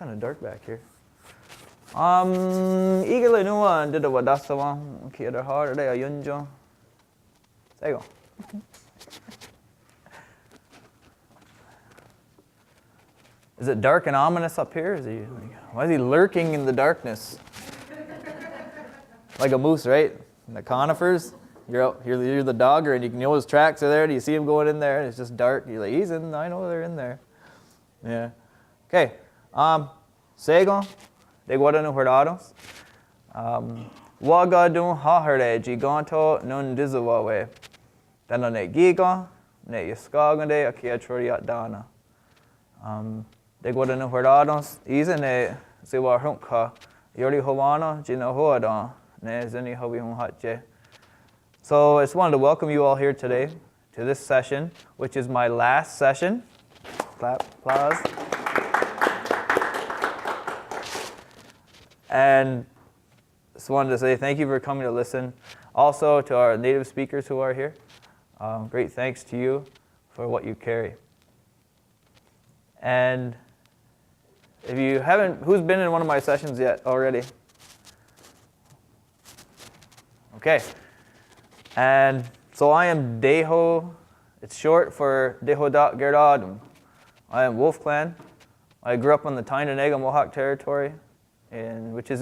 kind of dark back here. Igele nua did the wadasawa kira hard day yunjo. There you go. Is it dark and ominous up here? Why is he lurking in the darkness? Like a moose, right? In the conifers. You're the dogger, and you know his tracks are there. Do you see him going in there? And it's just dark. You're like, he's in. I know they're in there. Yeah. Okay. Sego, de guardano herdados. Wagadun haherde giganto non dizawawe. Danone giga, ne yaskagande akia choriat dana. De guardano herdados. Isene ziwa hunka. Yori howana gina hoada. Ne zeni hobi hunhatje. So I just wanted to welcome you all here today to this session, which is my last session. Clap, applause. And just wanted to say thank you for coming to listen. Also to our native speakers who are here, great thanks to you for what you carry. And if you haven't, who's been in one of my sessions yet already? Okay. And so I am Deho, it's short for Tehotakerá tonh. I am Wolf Clan. I grew up on the Tyendinaga Mohawk territory, which is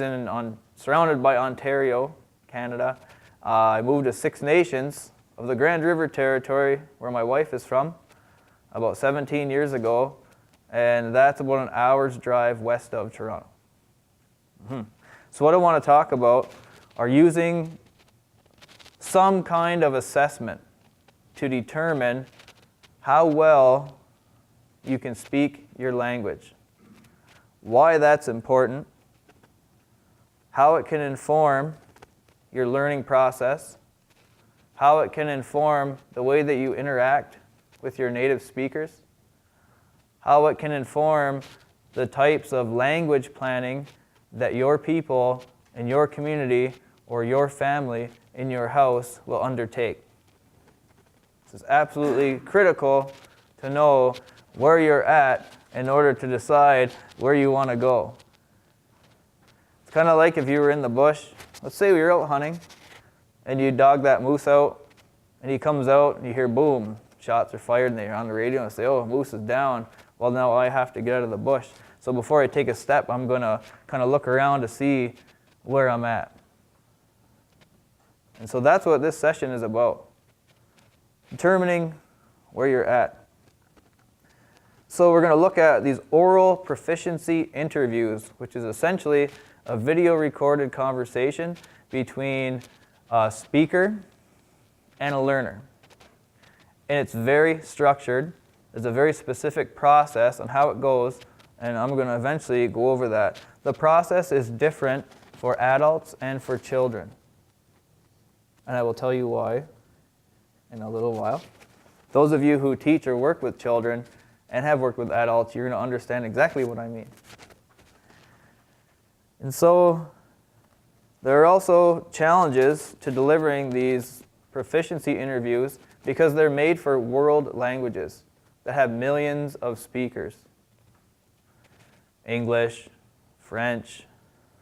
surrounded by Ontario, Canada. I moved to Six Nations of the Grand River territory, where my wife is from, about 17 years ago, and that's about an hour's drive west of Toronto. So what I want to talk about are using some kind of assessment to determine how well you can speak your language, why that's important, how it can inform your learning process, how it can inform the way that you interact with your native speakers, how it can inform the types of language planning that your people in your community or your family in your house will undertake. This is absolutely critical to know where you're at in order to decide where you want to go. It's kind of like if you were in the bush. Let's say we were out hunting and you dog that moose out and he comes out and you hear boom, shots are fired, and they're on the radio and say, oh, moose is down. Well, now I have to get out of the bush. So before I take a step, I'm going to kind of look around to see where I'm at. And so that's what this session is about, determining where you're at. So we're going to look at these oral proficiency interviews, which is essentially a video recorded conversation between a speaker and a learner. And it's very structured. There's a very specific process on how it goes, and I'm going to eventually go over that. The process is different for adults and for children. And I will tell you why in a little while. Those of you who teach or work with children and have worked with adults, you're going to understand exactly what I mean. And so there are also challenges to delivering these proficiency interviews because they're made for world languages that have millions of speakers. English, French,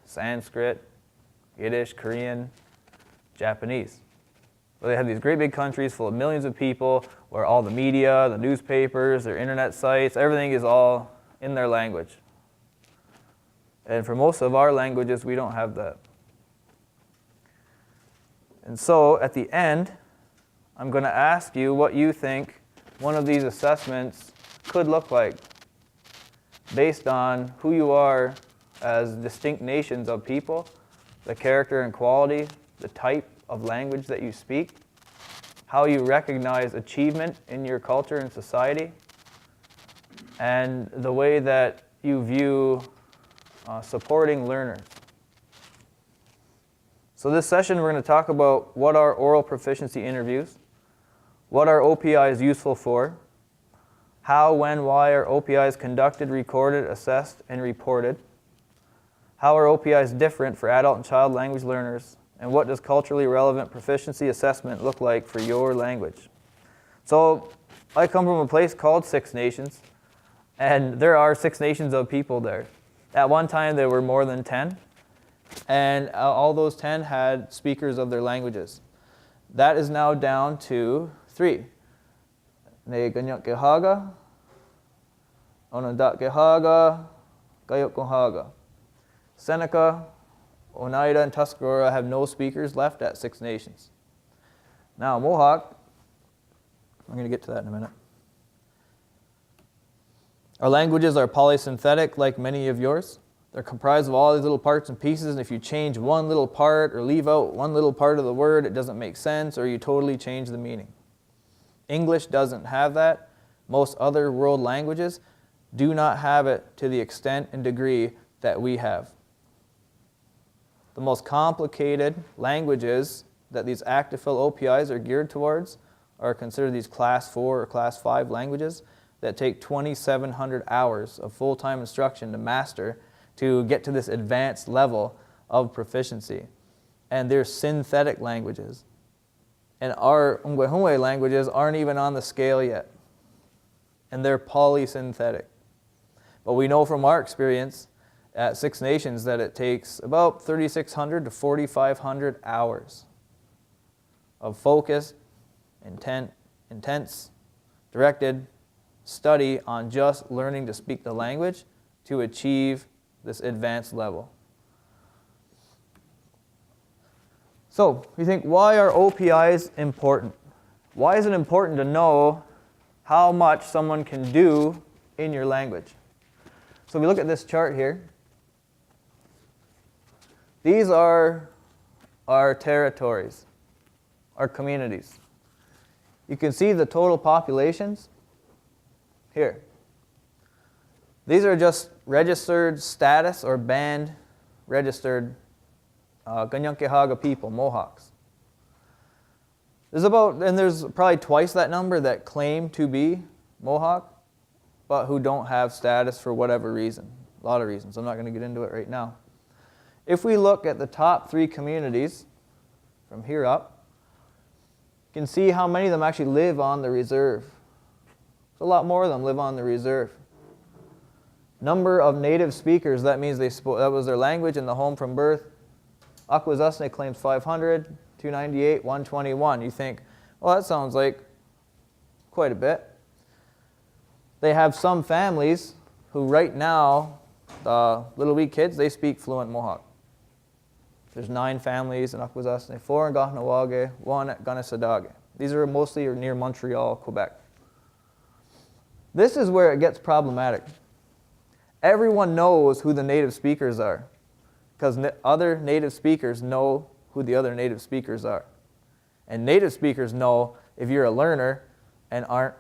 Sanskrit, Yiddish, Korean, Japanese. Well, they have these great big countries full of millions of people where all the media, the newspapers, their internet sites, everything is all in their language. And for most of our languages, we don't have that. And so at the end, I'm going to ask you what you think one of these assessments could look like based on who you are as distinct nations of people, the character and quality, the type of language that you speak, how you recognize achievement in your culture and society, and the way that you view supporting learners. So this session we're going to talk about what are oral proficiency interviews, what are OPIs useful for, how, when, why are OPIs conducted, recorded, assessed, and reported, how are OPIs different for adult and child language learners, and what does culturally relevant proficiency assessment look like for your language. So I come from a place called Six Nations, and there are 6 nations of people there. At one time, there were more than 10, and all those 10 had speakers of their languages. That is now down to 3. Ne Ganyakehaga, Onondakehaga, Gayokohaga. Seneca, Oneida, and Tuscarora have no speakers left at 6 nations. Now, Mohawk, I'm going to get to that in a minute. Our languages are polysynthetic like many of yours. They're comprised of all these little parts and pieces, and if you change one little part or leave out one little part of the word, it doesn't make sense, or you totally change the meaning. English doesn't have that. Most other world languages do not have it to the extent and degree that we have. The most complicated languages that these active fill OPIs are geared towards are considered these class 4 or class 5 languages that take 2,700 hours of full-time instruction to master to get to this advanced level of proficiency. And they're synthetic languages. And our Ungwehunwe languages aren't even on the scale yet. And they're polysynthetic. But we know from our experience at 6 nations that it takes about 3,600 to 4,500 hours of focused, intense, directed study on just learning to speak the language to achieve this advanced level. So, you think, why are OPIs important? Why is it important to know how much someone can do in your language? So we look at this chart here. These are our territories, our communities. You can see the total populations here. These are just registered status or band registered Ganyankehaga people, Mohawks. There's probably twice that number that claim to be Mohawk, but who don't have status for whatever reason. A lot of reasons. I'm not going to get into it right now. If we look at the top 3 communities from here up, you can see how many of them actually live on the reserve. A lot more of them live on the reserve. Number of native speakers, that means that was their language and the home from birth. Akwesasne claims 500, 298, 121. You think, well, that sounds like quite a bit. They have some families who right now, the little wee kids, they speak fluent Mohawk. There's 9 families in Akwesasne, 4 in Gahnawage, 1 at Ganisadage. These are mostly near Montreal, Quebec. This is where it gets problematic. Everyone knows who the native speakers are because other native speakers know who the other native speakers are. And native speakers know if you're a learner and aren't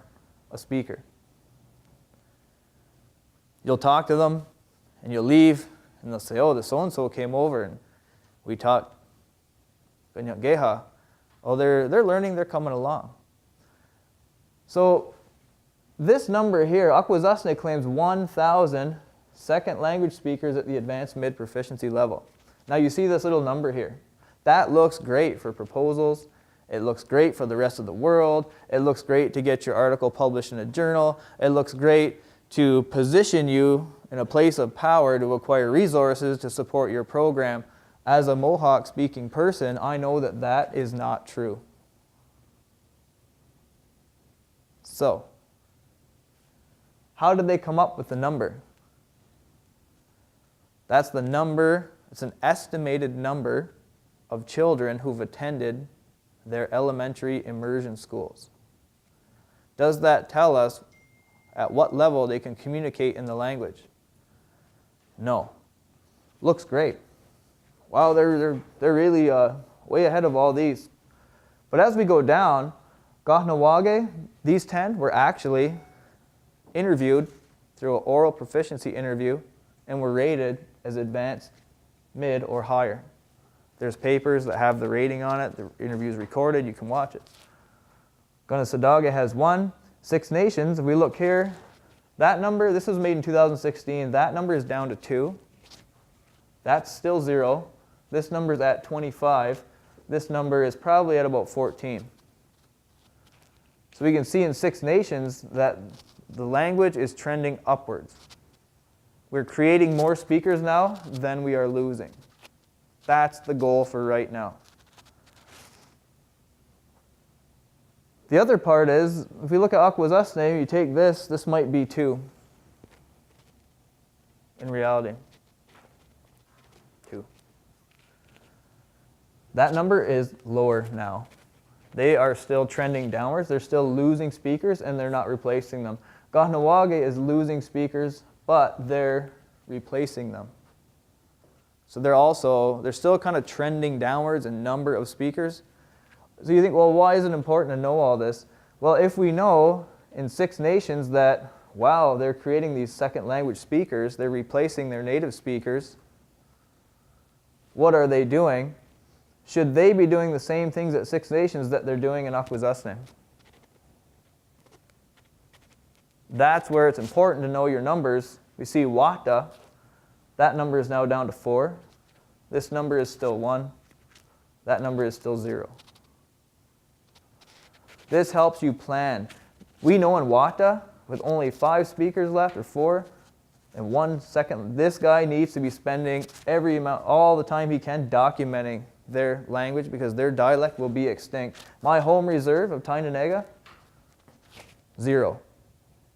a speaker. You'll talk to them and you'll leave and they'll say, oh, the so-and-so came over and we taught Ganyangeha. Oh, they're learning, they're coming along. So this number here, Akwesasne claims 1,000 second language speakers at the advanced mid-proficiency level. Now you see this little number here. That looks great for proposals. It looks great for the rest of the world. It looks great to get your article published in a journal. It looks great to position you in a place of power to acquire resources to support your program. As a Mohawk-speaking person, I know that that is not true. So, how did they come up with the number? That's the number, it's an estimated number of children who've attended their elementary immersion schools. Does that tell us at what level they can communicate in the language? No. Looks great. Wow, they're really way ahead of all these. But as we go down, Gahnawage, these 10 were actually interviewed through an oral proficiency interview and were rated as advanced, mid, or higher. There's papers that have the rating on it. The interview is recorded. You can watch it. Ganisadage has 1. 6 nations. If we look here, that number, this was made in 2016. That number is down to 2. That's still 0. This number is at 25. This number is probably at about 14. So we can see in 6 nations that the language is trending upwards. We're creating more speakers now than we are losing. That's the goal for right now. The other part is, if we look at akwesasne, you take this might be 2 in reality. 2. That number is lower now. They are still trending downwards. They're still losing speakers and they're not replacing them. Gahnawage is losing speakers, but they're replacing them. So they're still kind of trending downwards in number of speakers. So you think, well, why is it important to know all this? Well, if we know in 6 nations that, wow, they're creating these second language speakers, they're replacing their native speakers, what are they doing? Should they be doing the same things at 6 nations that they're doing in akwesasne? That's where it's important to know your numbers. We see Wata, that number is now down to 4. This number is still 1. That number is still 0. This helps you plan. We know in Wata, with only 5 speakers left, or 4, in 1 second, this guy needs to be spending all the time he can documenting their language because their dialect will be extinct. My home reserve of Tainanega, 0.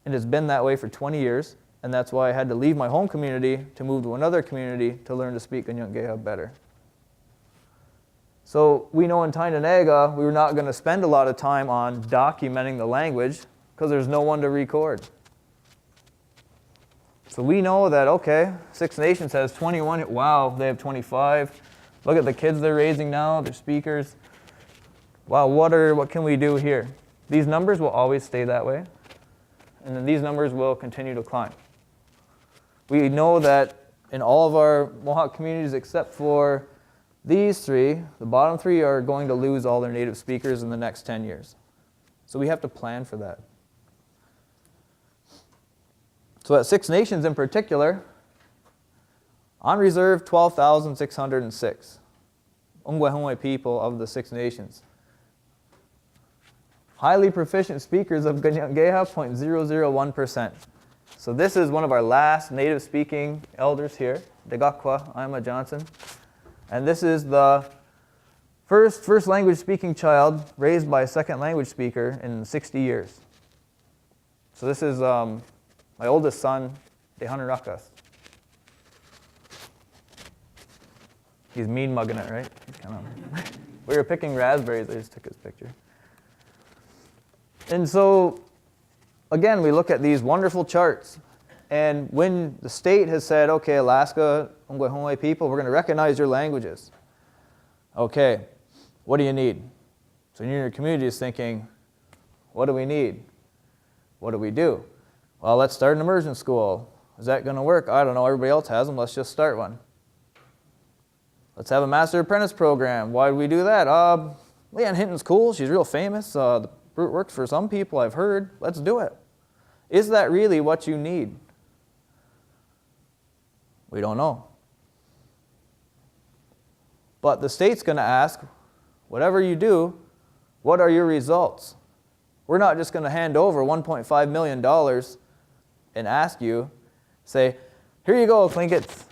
It has been that way for 20 years, and that's why I had to leave my home community to move to another community to learn to speak Ganyanggeha better. So we know in Tainanega, we were not going to spend a lot of time on documenting the language because there's no one to record. So we know that, okay, 6 Nations has 21. Wow, they have 25. Look at the kids they're raising now, they're speakers. Wow, what can we do here? These numbers will always stay that way, and then these numbers will continue to climb. We know that in all of our Mohawk communities except for these 3, the bottom 3 are going to lose all their native speakers in the next 10 years. So we have to plan for that. So at 6 Nations in particular, on reserve 12,606 Ongwehongwe people of the 6 Nations. Highly proficient speakers of Ganyanggeha, 0.001%. So this is one of our last native speaking elders here, Degakwa Ima Johnson. And this is the first language speaking child raised by a second language speaker in 60 years. So this is my oldest son, Dehanarakas. He's mean mugging it, right? We were picking raspberries, I just took his picture. And so, again, we look at these wonderful charts. And when the state has said, okay, Alaska, Ongwehongwe people, we're going to recognize your languages. Okay, what do you need? So your community is thinking, what do we need? What do we do? Well, let's start an immersion school. Is that going to work? I don't know. Everybody else has them. Let's just start one. Let's have a master apprentice program. Why do we do that? Leanne Hinton's cool. She's real famous. The route works for some people, I've heard. Let's do it. Is that really what you need? We don't know. But the state's going to ask, whatever you do, what are your results? We're not just going to hand over $1.5 million and ask you, say, here you go, Tlingits.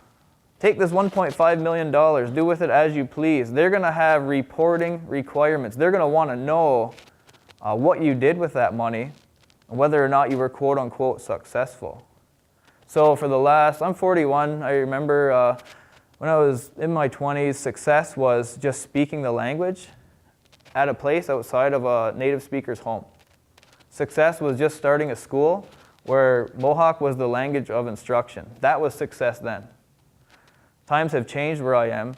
Take this $1.5 million, do with it as you please. They're going to have reporting requirements. They're going to want to know what you did with that money and whether or not you were quote-unquote successful. So for the last, I'm 41, I remember when I was in my 20s, success was just speaking the language at a place outside of a native speaker's home. Success was just starting a school where Mohawk was the language of instruction. That was success then. Times have changed where I am.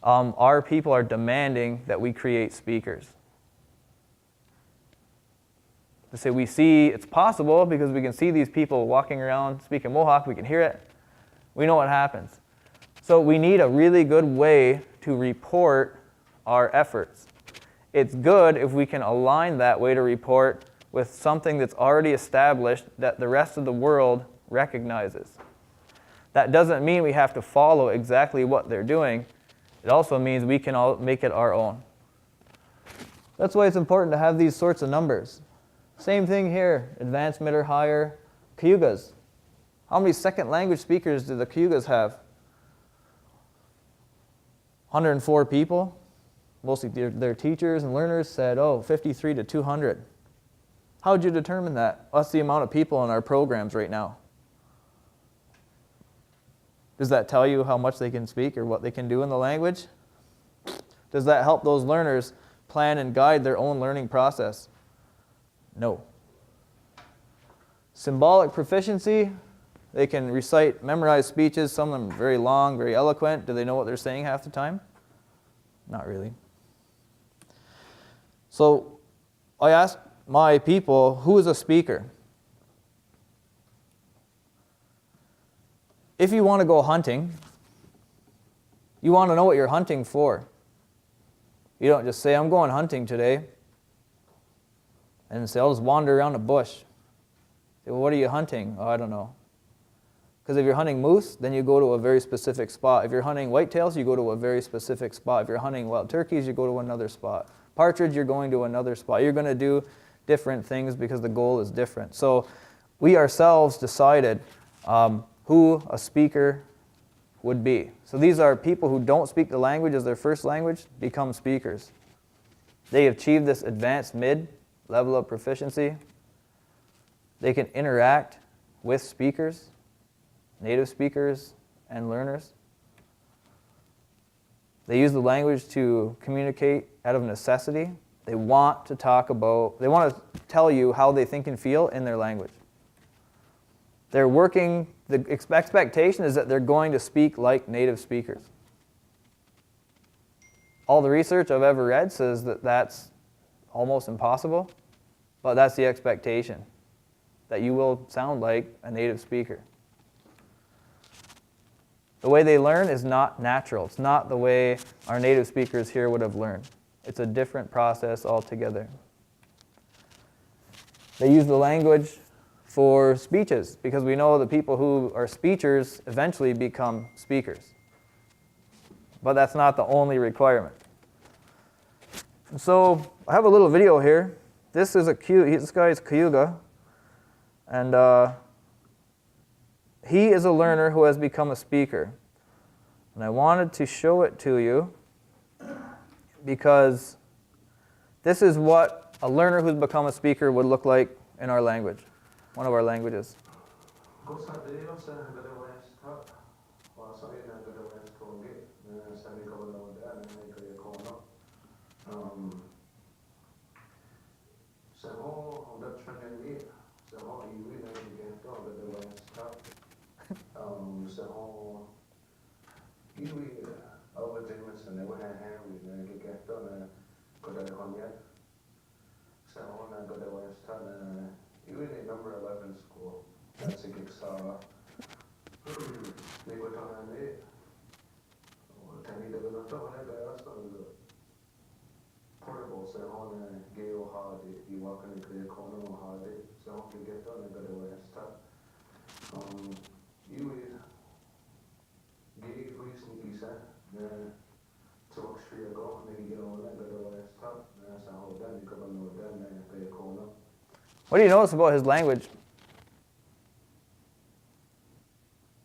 Our people are demanding that we create speakers. To say we see it's possible because we can see these people walking around speaking Mohawk, we can hear it, we know what happens. So we need a really good way to report our efforts. It's good if we can align that way to report with something that's already established that the rest of the world recognizes. That doesn't mean we have to follow exactly what they're doing. It also means we can all make it our own. That's why it's important to have these sorts of numbers. Same thing here, advanced, mid, or higher. Cayugas. How many second language speakers do the Cayugas have? 104 people. Mostly their teachers and learners said, oh, 53 to 200. How would you determine that? That's the amount of people in our programs right now. Does that tell you how much they can speak or what they can do in the language? Does that help those learners plan and guide their own learning process? No. Symbolic proficiency, they can recite, memorize speeches, some of them very long, very eloquent. Do they know what they're saying half the time? Not really. So I asked my people, who is a speaker? If you want to go hunting, you want to know what you're hunting for. You don't just say, I'm going hunting today, and say, I'll just wander around a bush. Say, well, what are you hunting? Oh, I don't know. Because if you're hunting moose, then you go to a very specific spot. If you're hunting whitetails, you go to a very specific spot. If you're hunting wild turkeys, you go to another spot. Partridge, you're going to another spot. You're going to do different things because the goal is different. So we ourselves decided who a speaker would be. So these are people who don't speak the language as their first language, become speakers. They achieve this advanced mid level of proficiency. They can interact with speakers, native speakers and learners. They use the language to communicate out of necessity. They want to to tell you how they think and feel in their language. They're working, the expectation is that they're going to speak like native speakers. All the research I've ever read says that that's almost impossible, but that's the expectation, that you will sound like a native speaker. The way they learn is not natural. It's not the way our native speakers here would have learned. It's a different process altogether. They use the language for speeches, because we know that people who are speechers eventually become speakers. But that's not the only requirement. So I have a little video here. This is this guy is Cayuga, and he is a learner who has become a speaker. And I wanted to show it to you because this is what a learner who's become a speaker would look like in our language, one of our languages. Number 11 school. That's a gig saw. They were on it. Tani de la Tona, portable, so on a gale holiday. You walk in a clear corner on holiday, so you get done and go to where it's tough. You gave recently said, talk straight ago, and then you get on that, go to where it's tough. That's how done, you come on the done and clear corner. What do you notice about his language?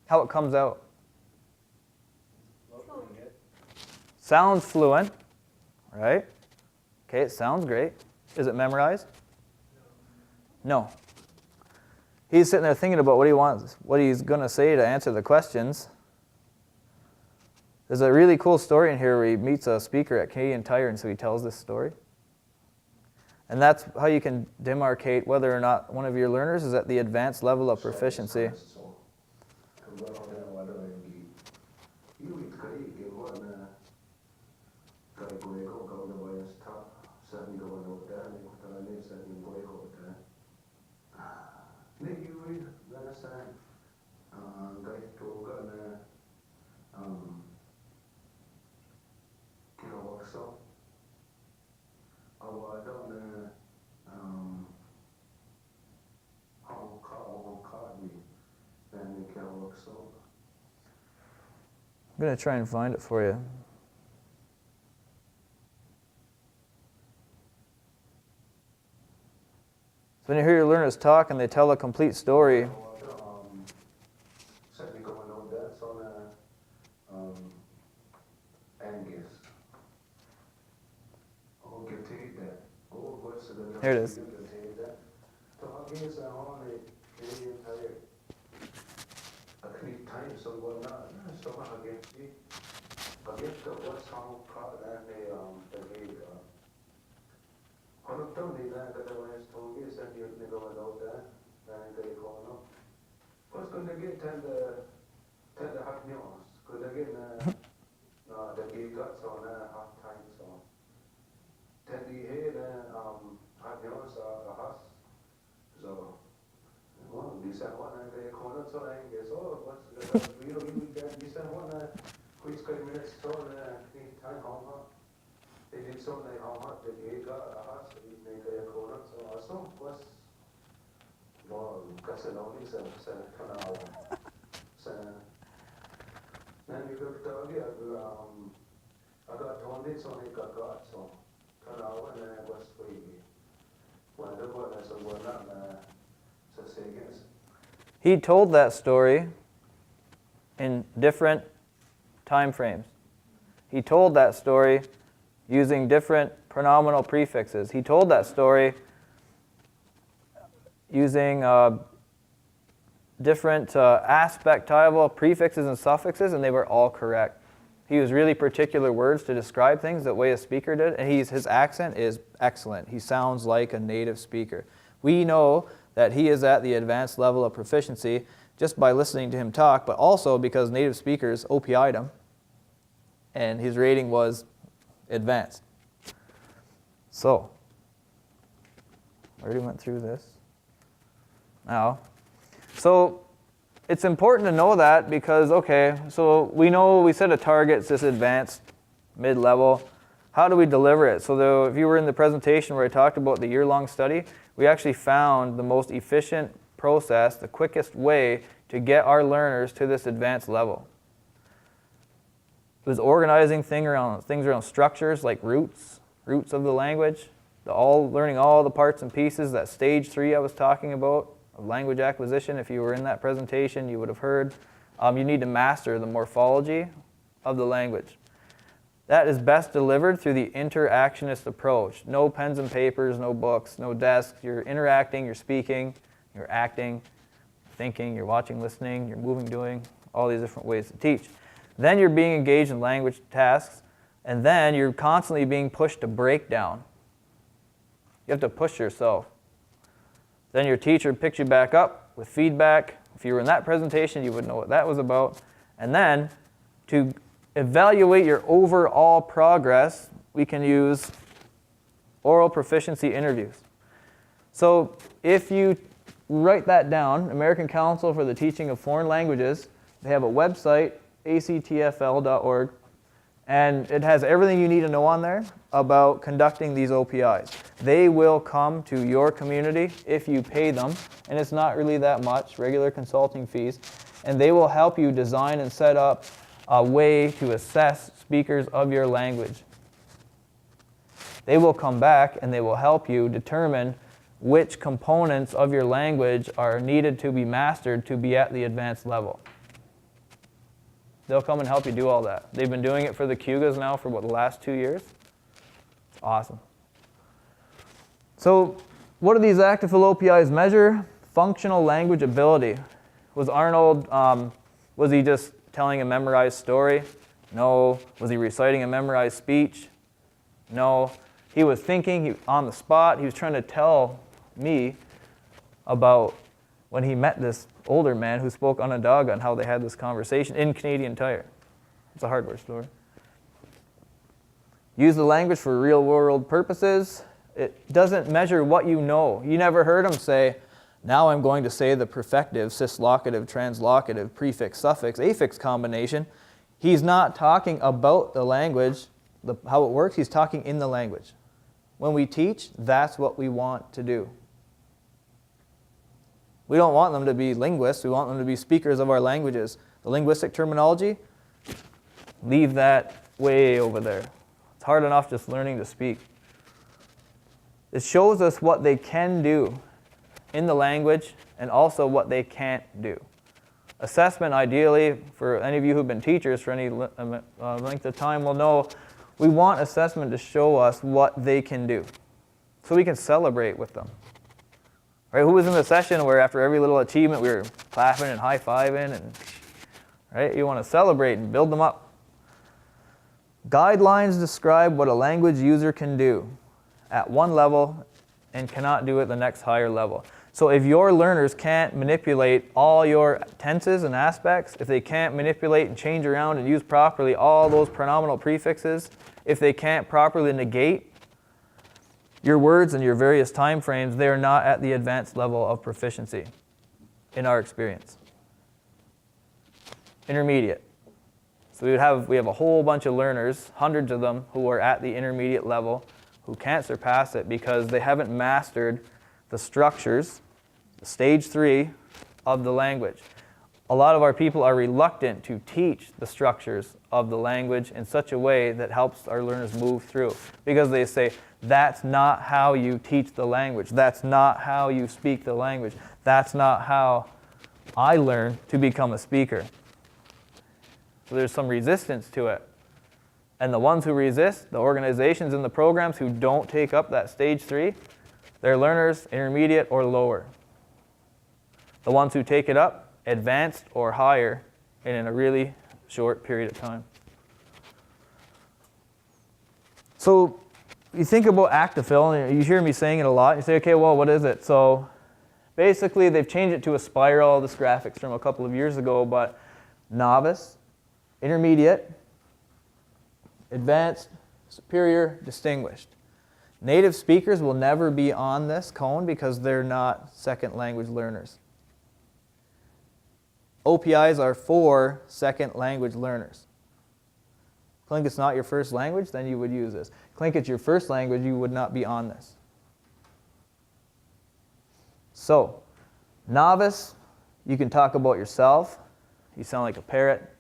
How it comes out? Sounds fluent, right? Okay, it sounds great. Is it memorized? No. He's sitting there thinking about what he wants, what he's going to say to answer the questions. There's a really cool story in here where he meets a speaker at Canadian Tire, and so he tells this story. And that's how you can demarcate whether or not one of your learners is at the advanced level of proficiency. I'm going to try and find it for you. So when you hear your learners talk and they tell a complete story, Here it is. He told that story in different time frames. He told that story using different pronominal prefixes. He told that story using different aspectival prefixes and suffixes, and they were all correct. He used really particular words to describe things the way a speaker did, and his accent is excellent. He sounds like a native speaker. We know that he is at the advanced level of proficiency just by listening to him talk, but also because native speakers OPI'd him, and his rating was advanced. So, I already went through this. Now, so it's important to know that because, okay, so we know we set a target, it's this advanced, mid-level. How do we deliver it? So if you were in the presentation where I talked about the year-long study, we actually found the most efficient process, the quickest way to get our learners to this advanced level. It was organizing things around structures like roots of the language, learning all the parts and pieces, that stage 3 I was talking about, of language acquisition. If you were in that presentation, you would have heard. You need to master the morphology of the language. That is best delivered through the interactionist approach. No pens and papers, no books, no desks. You're interacting, you're speaking, you're acting, thinking, you're watching, listening, you're moving, doing, all these different ways to teach. Then you're being engaged in language tasks, and then you're constantly being pushed to break down. You have to push yourself. Then your teacher picks you back up with feedback. If you were in that presentation, you would know what that was about. And then to evaluate your overall progress, we can use oral proficiency interviews. So if you write that down, American Council for the Teaching of Foreign Languages, they have a website, actfl.org, and it has everything you need to know on there about conducting these OPIs. They will come to your community if you pay them, and it's not really that much, regular consulting fees, and they will help you design and set up a way to assess speakers of your language. They will come back and they will help you determine which components of your language are needed to be mastered to be at the advanced level. They'll come and help you do all that. They've been doing it for the QGAs now for the last 2 years. It's awesome. So what do these active-fill OPIs measure? Functional language ability. Was Arnold, was he just telling a memorized story? No. Was he reciting a memorized speech? No. He was thinking on the spot. He was trying to tell me about when he met this older man who spoke Onondaga and how they had this conversation in Canadian Tire. It's a hardware store. Use the language for real-world purposes. It doesn't measure what you know. You never heard him say, now I'm going to say the perfective, cislocative, translocative, prefix, suffix, affix combination. He's not talking about the language, how it works. He's talking in the language. When we teach, that's what we want to do. We don't want them to be linguists. We want them to be speakers of our languages. The linguistic terminology, leave that way over there. It's hard enough just learning to speak. It shows us what they can do in the language and also what they can't do. Assessment, ideally, for any of you who've been teachers for any length of time will know, we want assessment to show us what they can do. so we can celebrate with them. Right? Who was in the session where after every little achievement we were clapping and high-fiving and, right? You want to celebrate and build them up. Guidelines describe what a language user can do at one level and cannot do at the next higher level. So if your learners can't manipulate all your tenses and aspects, if they can't manipulate and change around and use properly all those pronominal prefixes, if they can't properly negate your words and your various time frames, they are not at the advanced level of proficiency, in our experience. Intermediate. So we have a whole bunch of learners, hundreds of them, who are at the intermediate level, who can't surpass it because they haven't mastered the structures, the stage 3 of the language. A lot of our people are reluctant to teach the structures of the language in such a way that helps our learners move through, because they say, that's not how you teach the language. That's not how you speak the language. That's not how I learn to become a speaker. So there's some resistance to it. And the ones who resist, the organizations and the programs who don't take up that stage 3, they're learners intermediate or lower. The ones who take it up, advanced or higher, and in a really short period of time. So you think about active fill, and you hear me saying it a lot, and you say, okay, well, what is it? So basically, they've changed it to a spiral, this graphics from a couple of years ago, but novice, intermediate, advanced, superior, distinguished. Native speakers will never be on this cone because they're not second language learners. OPIs are for second language learners. Clink it's not your first language, then you would use this. Clink it's your first language, you would not be on this. So, novice, you can talk about yourself. You sound like a parrot.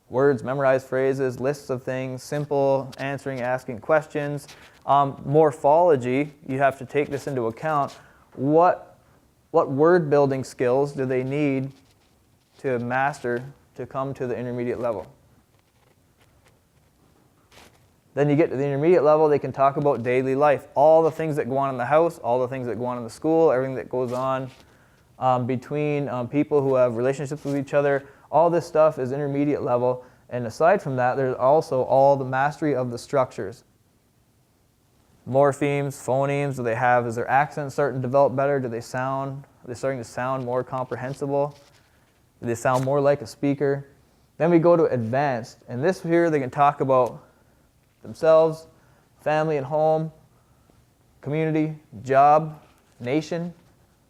Words, memorized phrases, lists of things, simple answering, asking questions. Morphology, you have to take this into account. What word building skills do they need to master to come to the intermediate level? Then you get to the intermediate level, they can talk about daily life. All the things that go on in the house, all the things that go on in the school, everything that goes on between people who have relationships with each other. All this stuff is intermediate level. And aside from that, there's also all the mastery of the structures. Morphemes, phonemes, is their accent starting to develop better? Are they starting to sound more comprehensible? Do they sound more like a speaker? Then we go to advanced. And this here, they can talk about themselves, family and home, community, job, nation,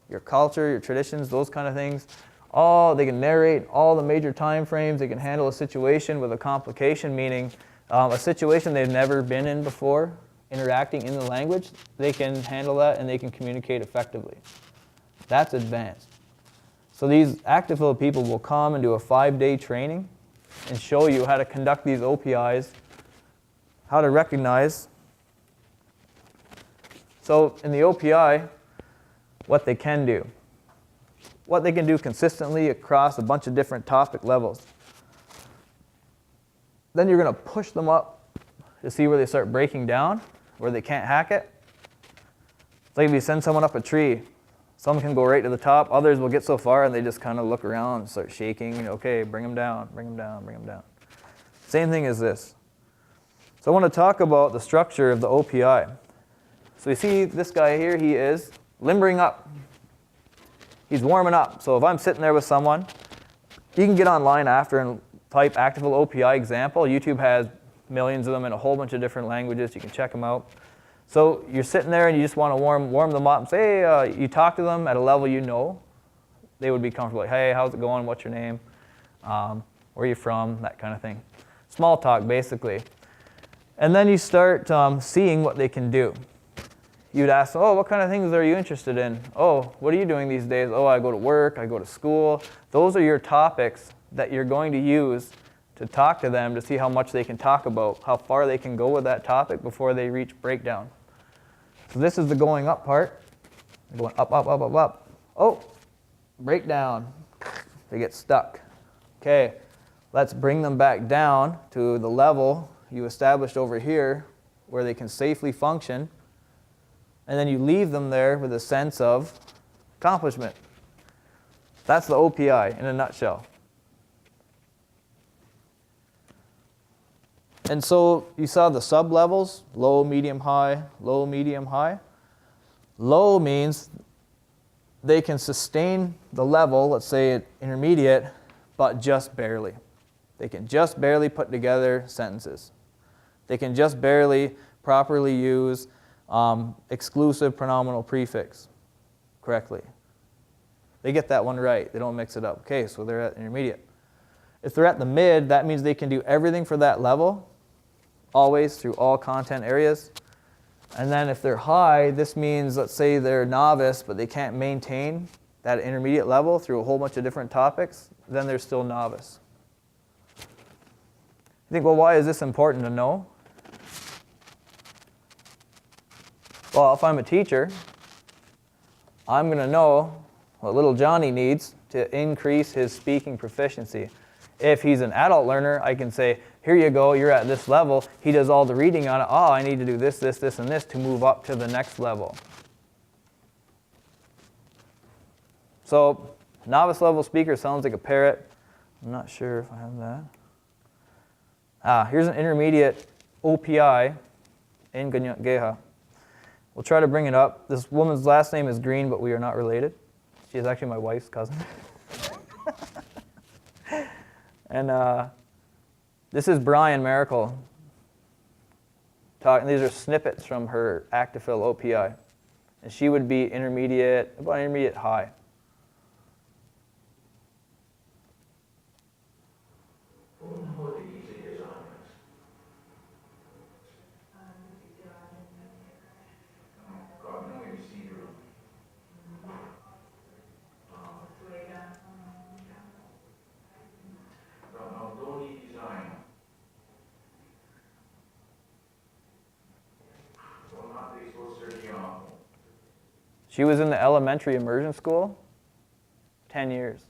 your culture, your traditions, those kind of things. They can narrate all the major time frames. They can handle a situation with a complication, meaning a situation they've never been in before, interacting in the language. They can handle that and they can communicate effectively. That's advanced. So these active field people will come and do a 5-day training and show you how to conduct these OPIs, how to recognize. So in the OPI, what they can do. What they can do consistently across a bunch of different topic levels. Then you're going to push them up to see where they start breaking down, where they can't hack it. It's like if you send someone up a tree, some can go right to the top, others will get so far and they just kind of look around and start shaking. Okay, bring them down, bring them down, bring them down. Same thing as this. So I want to talk about the structure of the OPI. So you see this guy here, he is limbering up. He's warming up. So if I'm sitting there with someone, you can get online after and type Actively OPI example. YouTube has millions of them in a whole bunch of different languages. You can check them out. So you're sitting there and you just want to warm them up and say, hey, you talk to them at a level you know. They would be comfortable. Like, hey, how's it going? What's your name? Where are you from? That kind of thing. Small talk, basically. And then you start seeing what they can do. You'd ask, oh, what kind of things are you interested in? Oh, what are you doing these days? Oh, I go to work, I go to school. Those are your topics that you're going to use to talk to them to see how much they can talk about, how far they can go with that topic before they reach breakdown. So this is the going up part. They're going up, up, up, up, up. Oh, breakdown. They get stuck. Okay, let's bring them back down to the level you established over here where they can safely function and then you leave them there with a sense of accomplishment. That's the OPI in a nutshell. And so you saw the sub-levels, low, medium, high, low, medium, high. Low means they can sustain the level, let's say intermediate, but just barely. They can just barely put together sentences. They can just barely properly use exclusive pronominal prefix correctly. They get that one right. They don't mix it up. Okay, so they're at intermediate. If they're at the mid, that means they can do everything for that level, always through all content areas. And then if they're high, this means, let's say they're novice, but they can't maintain that intermediate level through a whole bunch of different topics, then they're still novice. You think, well, why is this important to know? Well, if I'm a teacher, I'm going to know what little Johnny needs to increase his speaking proficiency. If he's an adult learner, I can say, here you go, you're at this level. He does all the reading on it. Oh, I need to do this, this, this, and this to move up to the next level. So, novice level speaker sounds like a parrot. I'm not sure if I have that. Here's an intermediate OPI in Ganyak Geha. We'll try to bring it up. This woman's last name is Green, but we are not related. She is actually my wife's cousin. And this is Brian Miracle. These are snippets from her Actifill OPI. And she would be intermediate, about intermediate high. She was in the elementary immersion school, 10 years.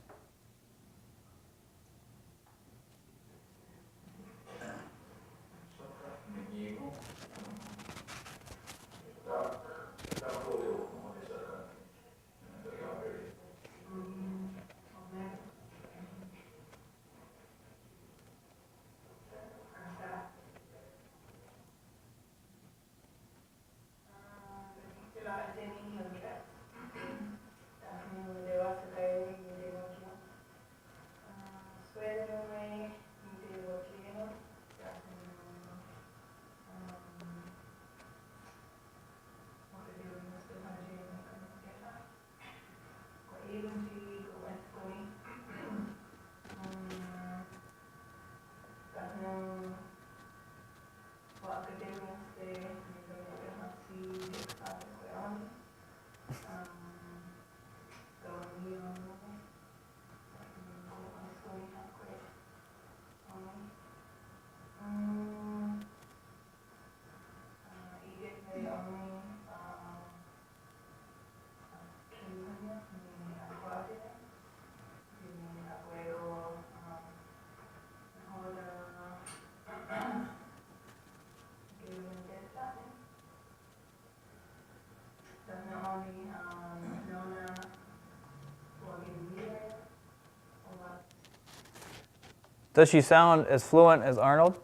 Does she sound as fluent as Arnold?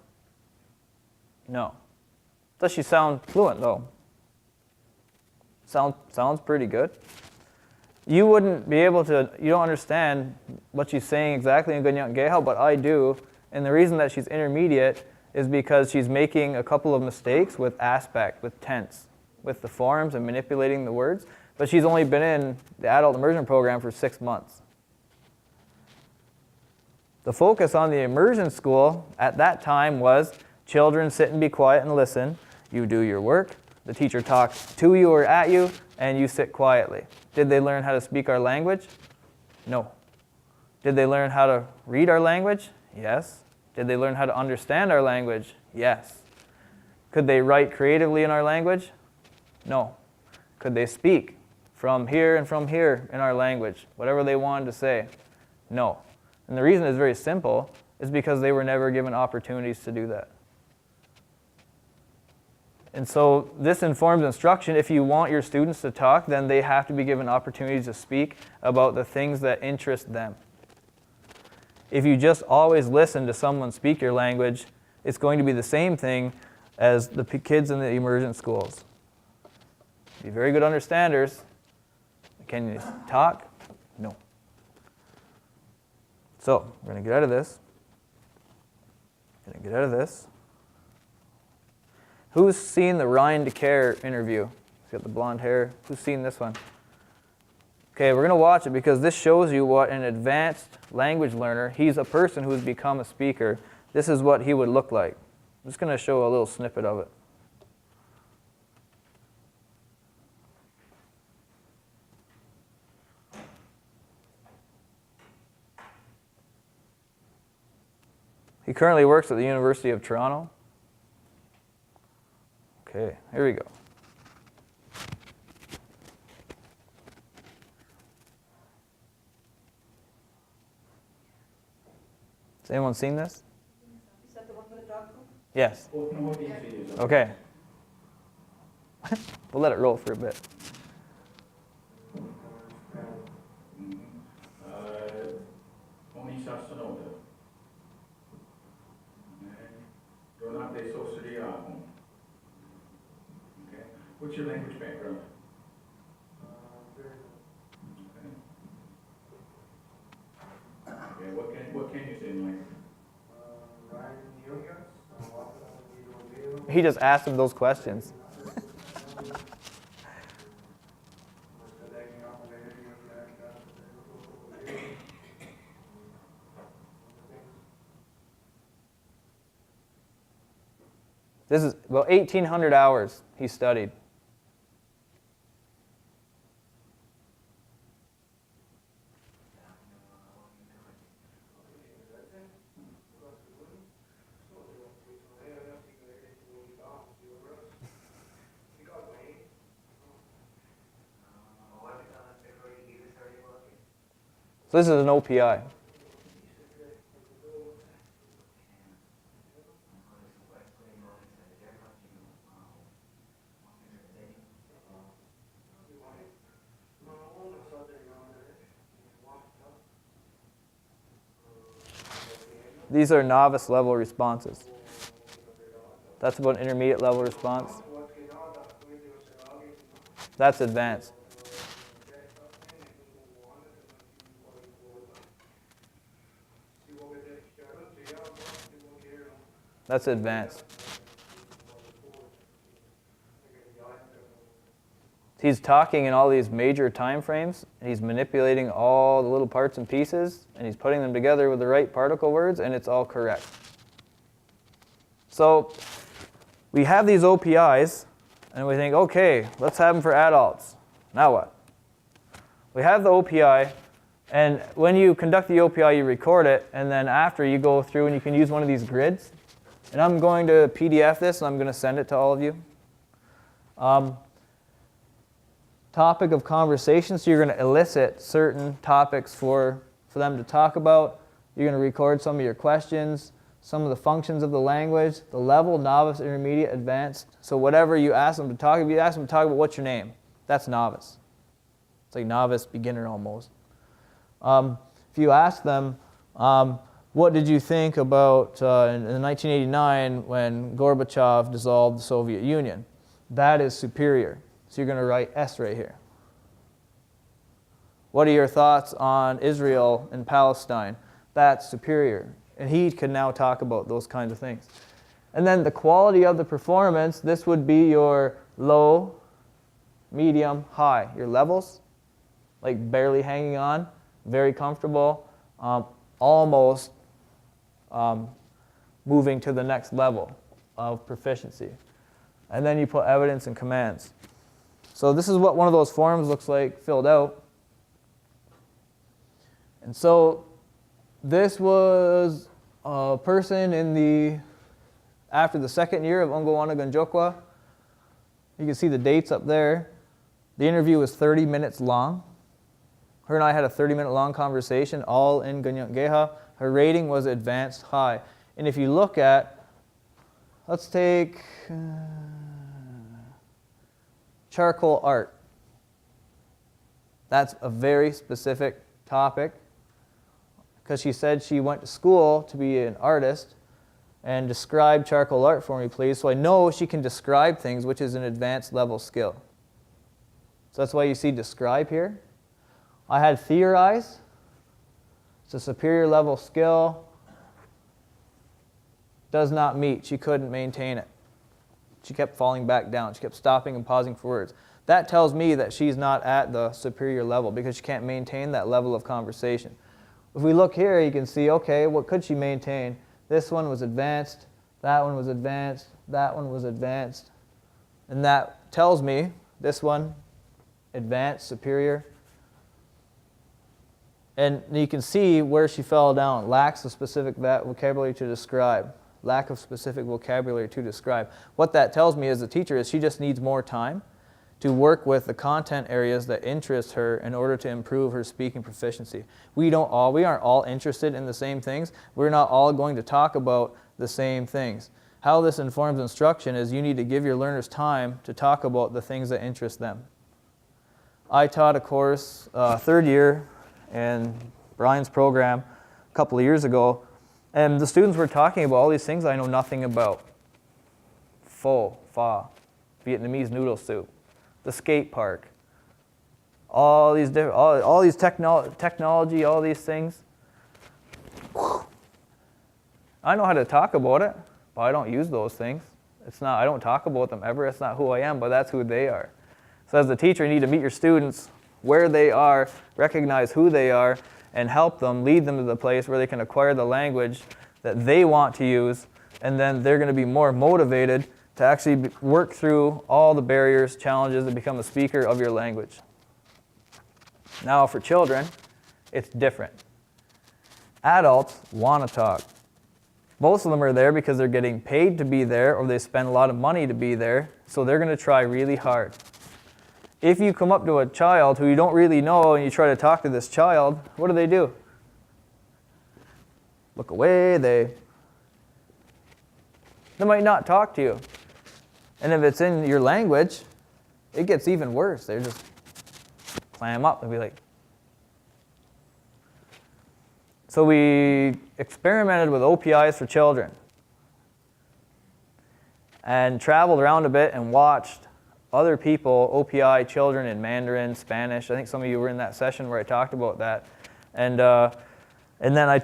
No. Does she sound fluent though? Sounds pretty good. You wouldn't be able to, you don't understand what she's saying exactly in Ganyak Geha, but I do. And the reason that she's intermediate is because she's making a couple of mistakes with aspect, with tense, with the forms and manipulating the words. But she's only been in the adult immersion program for 6 months. The focus on the immersion school at that time was children sit and be quiet and listen. You do your work. The teacher talks to you or at you, and you sit quietly. Did they learn how to speak our language? No. Did they learn how to read our language? Yes. Did they learn how to understand our language? Yes. Could they write creatively in our language? No. Could they speak from here and from here in our language, whatever they wanted to say? No. And the reason is very simple, is because they were never given opportunities to do that. And so this informs instruction. If you want your students to talk, then they have to be given opportunities to speak about the things that interest them. If you just always listen to someone speak your language, it's going to be the same thing as the kids in the immersion schools. Be very good understanders. Can you talk? No. So, we're going to get out of this. Who's seen the Ryan DeCare interview? He's got the blonde hair. Who's seen this one? Okay, we're going to watch it because this shows you what an advanced language learner, he's a person who's become a speaker. This is what he would look like. I'm just going to show a little snippet of it. He currently works at the University of Toronto. Okay, here we go. Has anyone seen this? Is that the one with the dog poop? Yes. Okay. We'll let it roll for a bit. What's your language background? Okay, what can you say in language? He just asked him those questions. This is about 1,800 hours he studied. So this is an OPI. These are novice level responses. That's about intermediate level response. That's advanced. That's advanced. He's talking in all these major time frames, and he's manipulating all the little parts and pieces, and he's putting them together with the right particle words, and it's all correct. So we have these OPIs, and we think, okay, let's have them for adults. Now what? We have the OPI, and when you conduct the OPI, you record it, and then after you go through and you can use one of these grids. And I'm going to PDF this, and I'm going to send it to all of you. Topic of conversation, so you're going to elicit certain topics for them to talk about. You're going to record some of your questions, some of the functions of the language, the level, novice, intermediate, advanced. So whatever you ask them to talk, if you ask them to talk about what's your name, that's novice. It's like novice, beginner almost. If you ask them, what did you think about in 1989 when Gorbachev dissolved the Soviet Union? That is superior. So you're going to write S right here. What are your thoughts on Israel and Palestine? That's superior. And he can now talk about those kinds of things. And then the quality of the performance, this would be your low, medium, high. Your levels, like barely hanging on, very comfortable, almost moving to the next level of proficiency. And then you put evidence and commands. So this is what one of those forms looks like filled out. And so this was a person after the second year of Ungwana Ganjokwa. You can see the dates up there. The interview was 30 minutes long. Her and I had a 30-minute long conversation, all in Ganyanggeha. Her rating was advanced high. And if you look at, let's take charcoal art. That's a very specific topic because she said she went to school to be an artist. And describe charcoal art for me, please. So I know she can describe things, which is an advanced level skill. So that's why you see describe here. I had theorize. It's a superior level skill. Does not meet. She couldn't maintain it. She kept falling back down. She kept stopping and pausing for words. That tells me that she's not at the superior level because she can't maintain that level of conversation. If we look here, you can see, okay, what could she maintain? This one was advanced, that one was advanced, that one was advanced. And that tells me this one, advanced, superior. And you can see where she fell down. Lacks of specific vocabulary to describe. Lack of specific vocabulary to describe. What that tells me as a teacher is she just needs more time to work with the content areas that interest her in order to improve her speaking proficiency. We aren't all interested in the same things. We're not all going to talk about the same things. How this informs instruction is you need to give your learners time to talk about the things that interest them. I taught a course, third year in Brian's program a couple of years ago, and the students were talking about all these things I know nothing about. Pho, pho, Vietnamese noodle soup. The skate park, all these different, all these technology, all these things. I know how to talk about it, but I don't use those things. I don't talk about them ever. It's not who I am, but that's who they are. So as a teacher, you need to meet your students where they are, recognize who they are, and help them, lead them to the place where they can acquire the language that they want to use, and then they're going to be more motivated to actually work through all the barriers, challenges, and become a speaker of your language. Now for children, it's different. Adults want to talk. Most of them are there because they're getting paid to be there or they spend a lot of money to be there, so they're going to try really hard. If you come up to a child who you don't really know and you try to talk to this child, what do? Look away, they might not talk to you. And if it's in your language, it gets even worse. They just clam up and be like. So we experimented with OPIs for children and traveled around a bit and watched other people OPI children in Mandarin, Spanish. I think some of you were in that session where I talked about that. And then I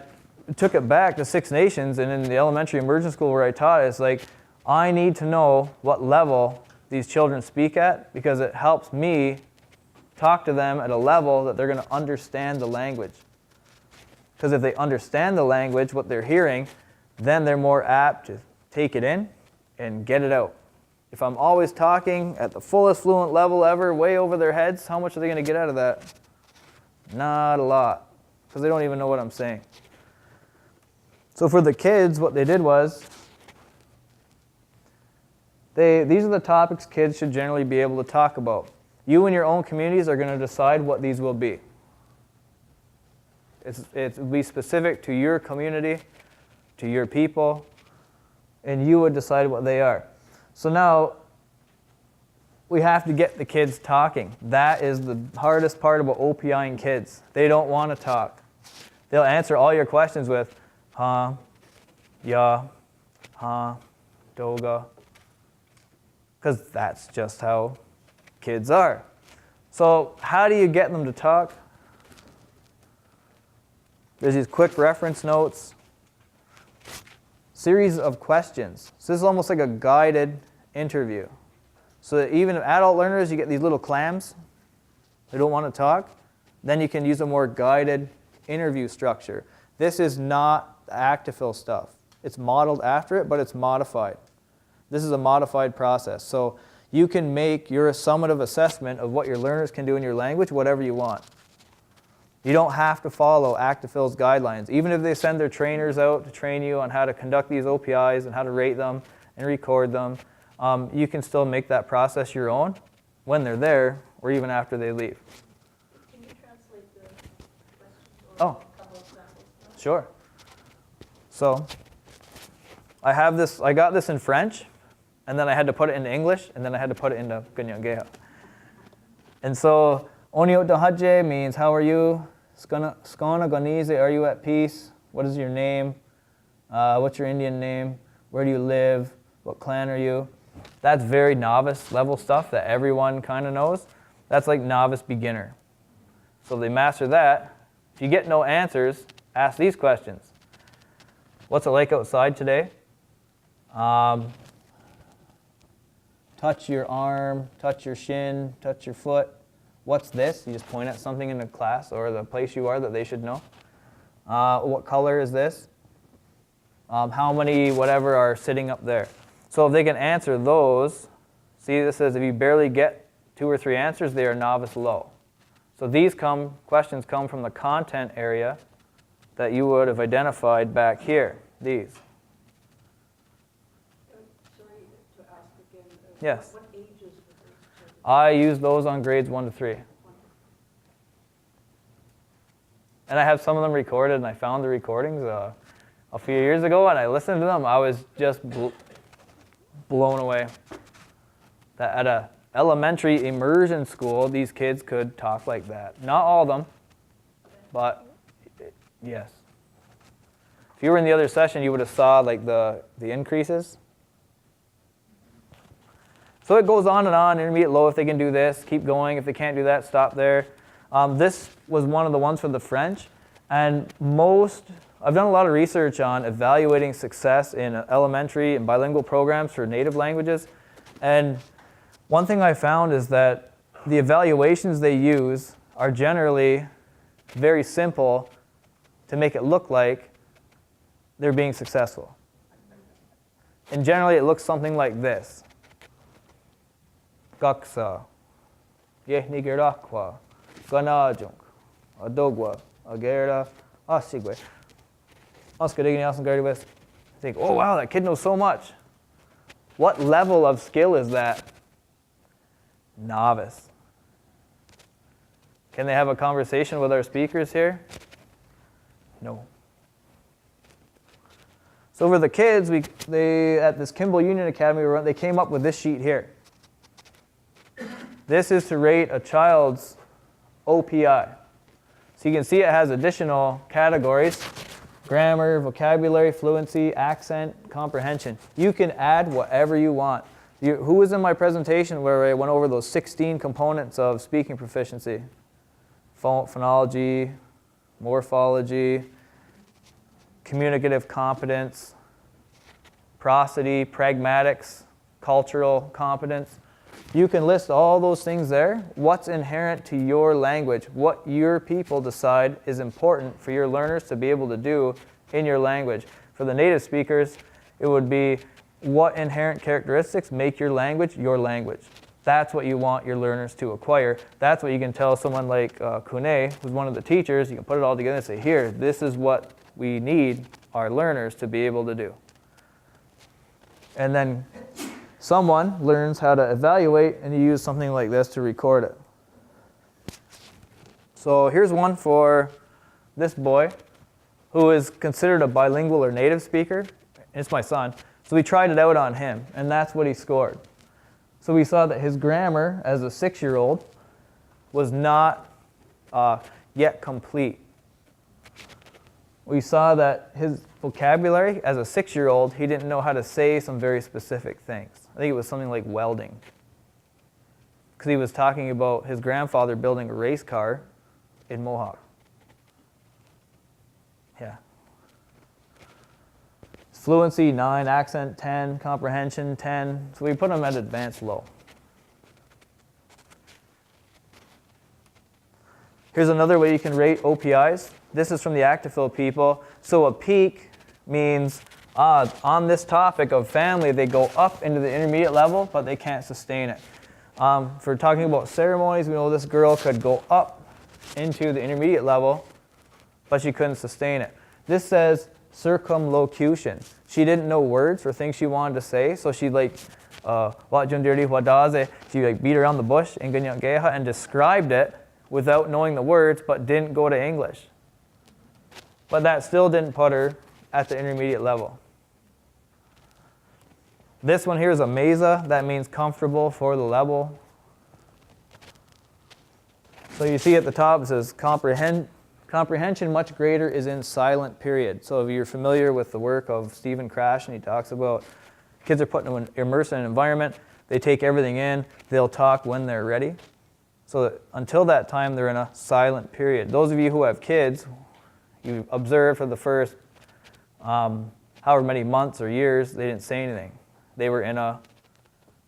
took it back to Six Nations, and in the elementary immersion school where I taught, it's like, I need to know what level these children speak at because it helps me talk to them at a level that they're going to understand the language. Because if they understand the language, what they're hearing, then they're more apt to take it in and get it out. If I'm always talking at the fullest fluent level ever, way over their heads, how much are they going to get out of that? Not a lot, because they don't even know what I'm saying. So for the kids, what they did was, these are the topics kids should generally be able to talk about. You and your own communities are going to decide what these will be. It will be specific to your community, to your people, and you would decide what they are. So now, we have to get the kids talking. That is the hardest part about OPIing kids. They don't want to talk. They'll answer all your questions with, huh, yeah, huh, doga. Because that's just how kids are. So how do you get them to talk? There's these quick reference notes. Series of questions. So this is almost like a guided interview. So that even adult learners, you get these little clams. They don't want to talk. Then you can use a more guided interview structure. This is not the ACTIFIL stuff. It's modeled after it, but it's modified. This is a modified process. So you can make your summative assessment of what your learners can do in your language whatever you want. You don't have to follow ACTIFIL's guidelines. Even if they send their trainers out to train you on how to conduct these OPIs and how to rate them and record them, you can still make that process your own when they're there or even after they leave. Can you translate the questions Oh. or a couple of examples? No? Sure. So I got this in French, and then I had to put it into English, and then I had to put it into Ganyanggeha. And so, Onio Dahaje means how are you? Skona Gonize, are you at peace? What is your name? What's your Indian name? Where do you live? What clan are you? That's very novice level stuff that everyone kind of knows. That's like novice beginner. So they master that. If you get no answers, ask these questions. What's it like outside today? Touch your arm, touch your shin, touch your foot. What's this? You just point at something in the class or the place you are that they should know. What color is this? How many whatever are sitting up there? So if they can answer those, see this says if you barely get 2 or 3 answers, they are novice low. So these questions come from the content area that you would have identified back here, these. Sorry to ask again. Yes. What ages were those? I use those on grades 1 to 3. And I have some of them recorded, and I found the recordings a few years ago, and I listened to them. I was just blown away. That at a elementary immersion school, these kids could talk like that. Not all of them, but yes. If you were in the other session, you would have saw like the increases. So it goes on and on, intermediate low if they can do this, keep going. If they can't do that, stop there. This was one of the ones for the French. And I've done a lot of research on evaluating success in elementary and bilingual programs for native languages. And one thing I found is that the evaluations they use are generally very simple to make it look like they're being successful. And generally it looks something like this. Gaksa, Yehnigirakwa, Ganajunk, Adogwa, Agera, Asigwe. Think, oh wow, that kid knows so much. What level of skill is that? Novice. Can they have a conversation with our speakers here? No. So for the kids, they at this Kimball Union Academy, they came up with this sheet here. This is to rate a child's OPI. So you can see it has additional categories: grammar, vocabulary, fluency, accent, comprehension. You can add whatever you want. Who was in my presentation where I went over those 16 components of speaking proficiency? Phonology, morphology, communicative competence, prosody, pragmatics, cultural competence. You can list all those things there. What's inherent to your language, what your people decide is important for your learners to be able to do in your language. For the native speakers, it would be what inherent characteristics make your language your language. That's what you want your learners to acquire. That's what you can tell someone like Kune, who's one of the teachers. You can put it all together and say, here, this is what we need our learners to be able to do. And then someone learns how to evaluate, and you use something like this to record it. So here's one for this boy, who is considered a bilingual or native speaker. It's my son. So we tried it out on him, and that's what he scored. So we saw that his grammar as a 6-year-old was not yet complete. We saw that his vocabulary as a 6-year-old, he didn't know how to say some very specific things. I think it was something like welding. Because he was talking about his grandfather building a race car in Mohawk. Yeah. Fluency 9, accent 10, comprehension 10. So we put him at advanced low. Here's another way you can rate OPIs. This is from the Actifil people. So a peak means on this topic of family, they go up into the intermediate level, but they can't sustain it. For talking about ceremonies, we know this girl could go up into the intermediate level, but she couldn't sustain it. This says circumlocution. She didn't know words for things she wanted to say, so she like she like beat around the bush and described it without knowing the words, but didn't go to English. But that still didn't put her at the intermediate level. This one here is a mesa. That means comfortable for the level. So you see at the top it says comprehension much greater is in silent period. So if you're familiar with the work of Stephen Crash, and he talks about kids are put in an immersed in an environment, they take everything in, they'll talk when they're ready. So that until that time, they're in a silent period. Those of you who have kids, you observe for the first however many months or years, they didn't say anything. They were in a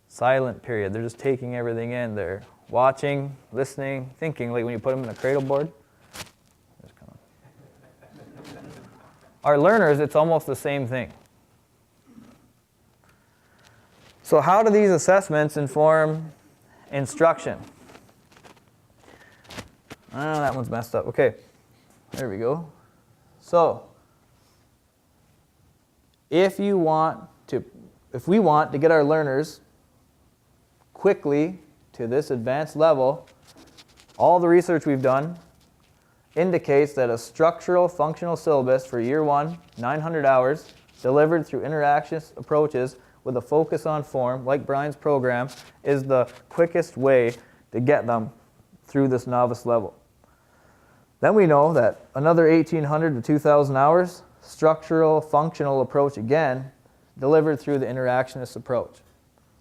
silent period. They're just taking everything in. They're watching, listening, thinking, like when you put them in a cradle board. Our learners, it's almost the same thing. So how do these assessments inform instruction? Oh, that one's messed up. Okay, there we go. So, if we want to get our learners quickly to this advanced level, all the research we've done indicates that a structural functional syllabus for year 1, 900 hours, delivered through interactionist approaches with a focus on form, like Brian's program, is the quickest way to get them through this novice level. Then we know that another 1,800 to 2,000 hours, structural functional approach again, delivered through the interactionist approach.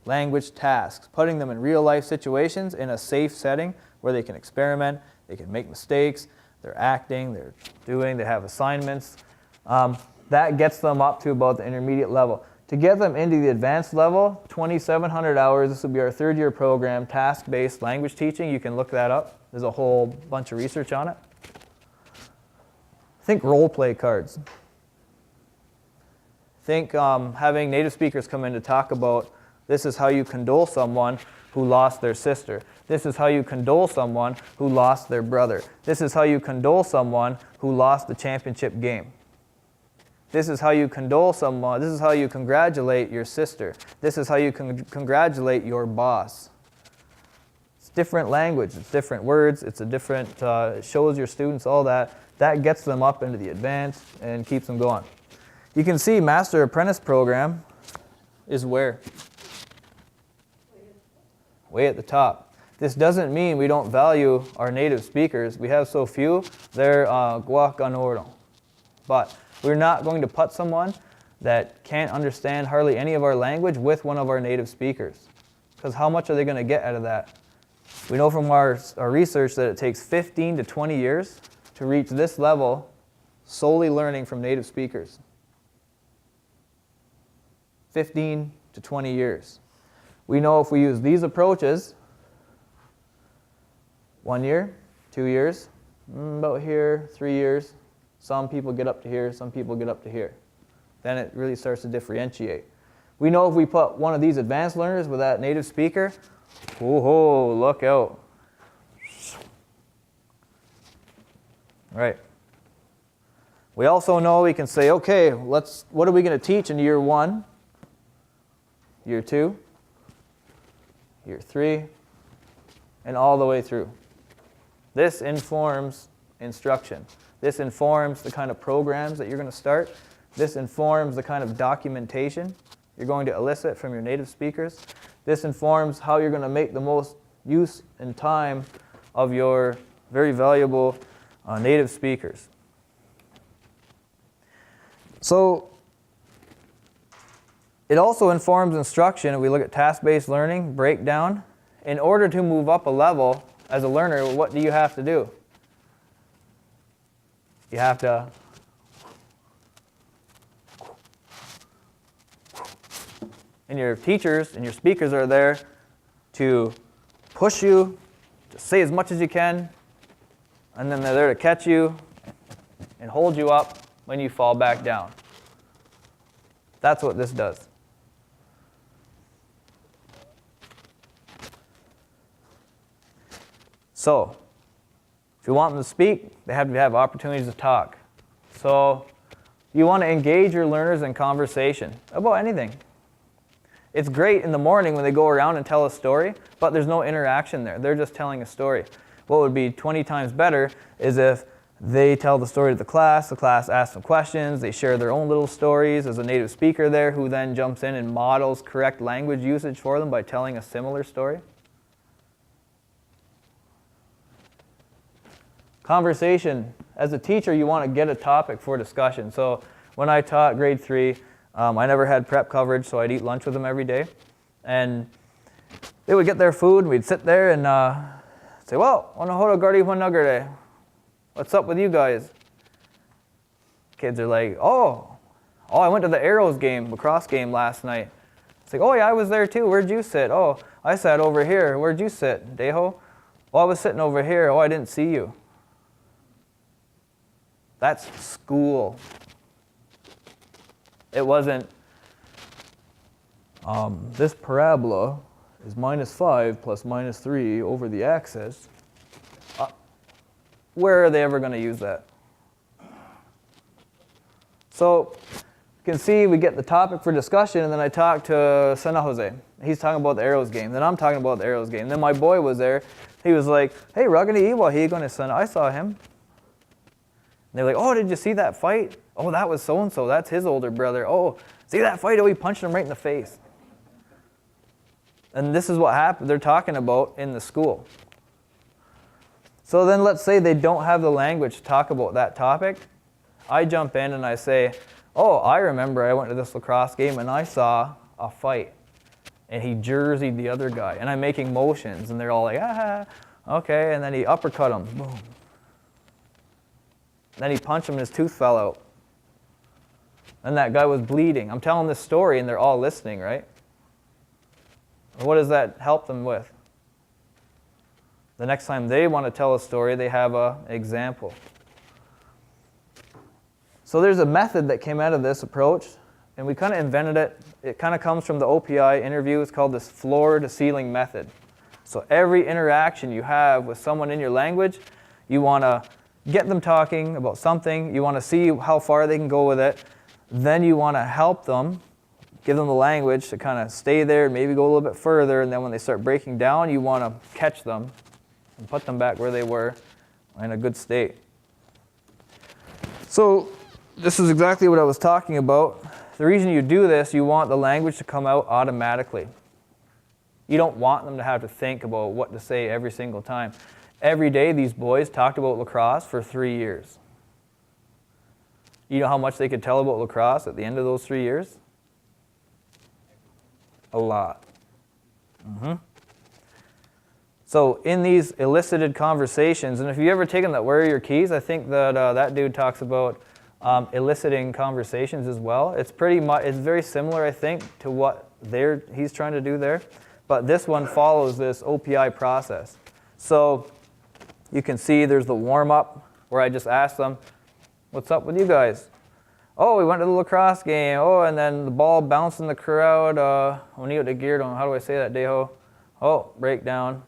Language tasks, putting them in real life situations in a safe setting where they can experiment, they can make mistakes, they're acting, they're doing, they have assignments. That gets them up to about the intermediate level. To get them into the advanced level, 2,700 hours, this will be our third year program, task-based language teaching. You can look that up. There's a whole bunch of research on it. Think role play cards. Think having native speakers come in to talk about this is how you condole someone who lost their sister. This is how you condole someone who lost their brother. This is how you condole someone who lost the championship game. This is how you condole someone. This is how you congratulate your sister. This is how you congratulate your boss. It's different language. It's different words. It's a different, it shows your students all that. That gets them up into the advanced and keeps them going. You can see Master Apprentice program is where? Way at the top. This doesn't mean we don't value our native speakers. We have so few, they're guac on oro. But we're not going to put someone that can't understand hardly any of our language with one of our native speakers. Because how much are they going to get out of that? We know from our research that it takes 15 to 20 years to reach this level solely learning from native speakers. 15 to 20 years. We know if we use these approaches, 1 year, 2 years, about here, 3 years, some people get up to here, some people get up to here. Then it really starts to differentiate. We know if we put one of these advanced learners with that native speaker, whoa, look out. Right. We also know we can say, okay, what are we going to teach in year 1, year 2, year 3, and all the way through. This informs instruction. This informs the kind of programs that you're going to start. This informs the kind of documentation you're going to elicit from your native speakers. This informs how you're going to make the most use and time of your very valuable native speakers. So it also informs instruction. If we look at task-based learning, breakdown. In order to move up a level as a learner, what do you have to do? You have to and your teachers and your speakers are there to push you, to say as much as you can, and then they're there to catch you and hold you up when you fall back down. That's what this does. So, if you want them to speak, they have to have opportunities to talk. So, you want to engage your learners in conversation about anything. It's great in the morning when they go around and tell a story, but there's no interaction there. They're just telling a story. What would be 20 times better is if they tell the story to the class asks them questions, they share their own little stories. There's a native speaker there who then jumps in and models correct language usage for them by telling a similar story. Conversation. As a teacher, you want to get a topic for discussion. So when I taught grade 3, I never had prep coverage, so I'd eat lunch with them every day. And they would get their food, and we'd sit there and say, well, what's up with you guys? Kids are like, oh, I went to the Arrows game, lacrosse game last night. It's like, oh yeah, I was there too. Where'd you sit? Oh, I sat over here. Where'd you sit, Deho? Oh, I was sitting over here. Oh, I didn't see you. That's school. It wasn't, this parabola is -5 plus -3 over the axis. Where are they ever going to use that? So you can see we get the topic for discussion, and then I talk to San Jose. He's talking about the Arrows game. Then I'm talking about the Arrows game. Then my boy was there. He was like, hey, Ragani Iwa, he going to San. I saw him. And they're like, oh, did you see that fight? Oh, that was so-and-so. That's his older brother. Oh, see that fight? Oh, he punched him right in the face. And this is what happened. They're talking about in the school. So then let's say they don't have the language to talk about that topic. I jump in and I say, oh, I remember I went to this lacrosse game and I saw a fight. And he jerseyed the other guy. And I'm making motions. And they're all like, okay. And then he uppercut him. Boom. Then he punched him and his tooth fell out. And that guy was bleeding. I'm telling this story and they're all listening, right? What does that help them with? The next time they want to tell a story, they have an example. So there's a method that came out of this approach, and we kind of invented it. It kind of comes from the OPI interview. It's called this floor-to-ceiling method. So every interaction you have with someone in your language, you want to get them talking about something. You want to see how far they can go with it. Then you want to help them, give them the language to kind of stay there, maybe go a little bit further. And then when they start breaking down, you want to catch them and put them back where they were in a good state. So this is exactly what I was talking about. The reason you do this, you want the language to come out automatically. You don't want them to have to think about what to say every single time. Every day these boys talked about lacrosse for 3 years. You know how much they could tell about lacrosse at the end of those 3 years? A lot. So in these elicited conversations, and if you've ever taken that Where Are Your Keys, I think that that dude talks about eliciting conversations as well. It's very similar, I think, to what he's trying to do there. But this one follows this OPI process. So you can see there's the warm-up where I just ask them, what's up with you guys? Oh, we went to the lacrosse game. Oh, and then the ball bounced in the crowd. How do I say that, Deho? Oh, breakdown.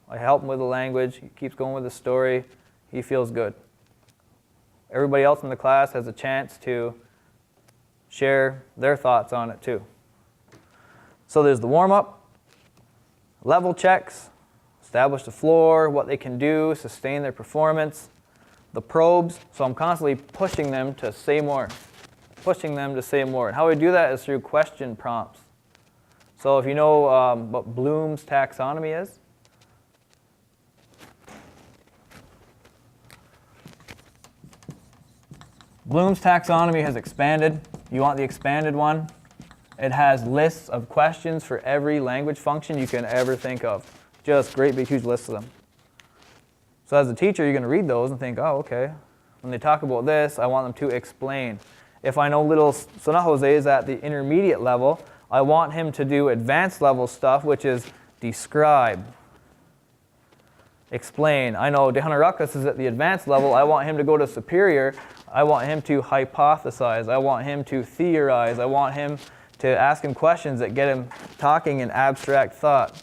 I help him with the language. He keeps going with the story. He feels good. Everybody else in the class has a chance to share their thoughts on it too. So there's the warm-up, level checks, establish the floor, what they can do, sustain their performance, the probes. So I'm constantly pushing them to say more, And how we do that is through question prompts. So if you know what Bloom's taxonomy is, Bloom's taxonomy has expanded. You want the expanded one? It has lists of questions for every language function you can ever think of. Just great big huge lists of them. So as a teacher, you're going to read those and think, oh, okay. When they talk about this, I want them to explain. If I know little San Jose is at the intermediate level, I want him to do advanced level stuff, which is describe, explain. I know Tehotakerá is at the advanced level. I want him to go to superior. I want him to hypothesize. I want him to theorize. I want him to ask him questions that get him talking in abstract thought.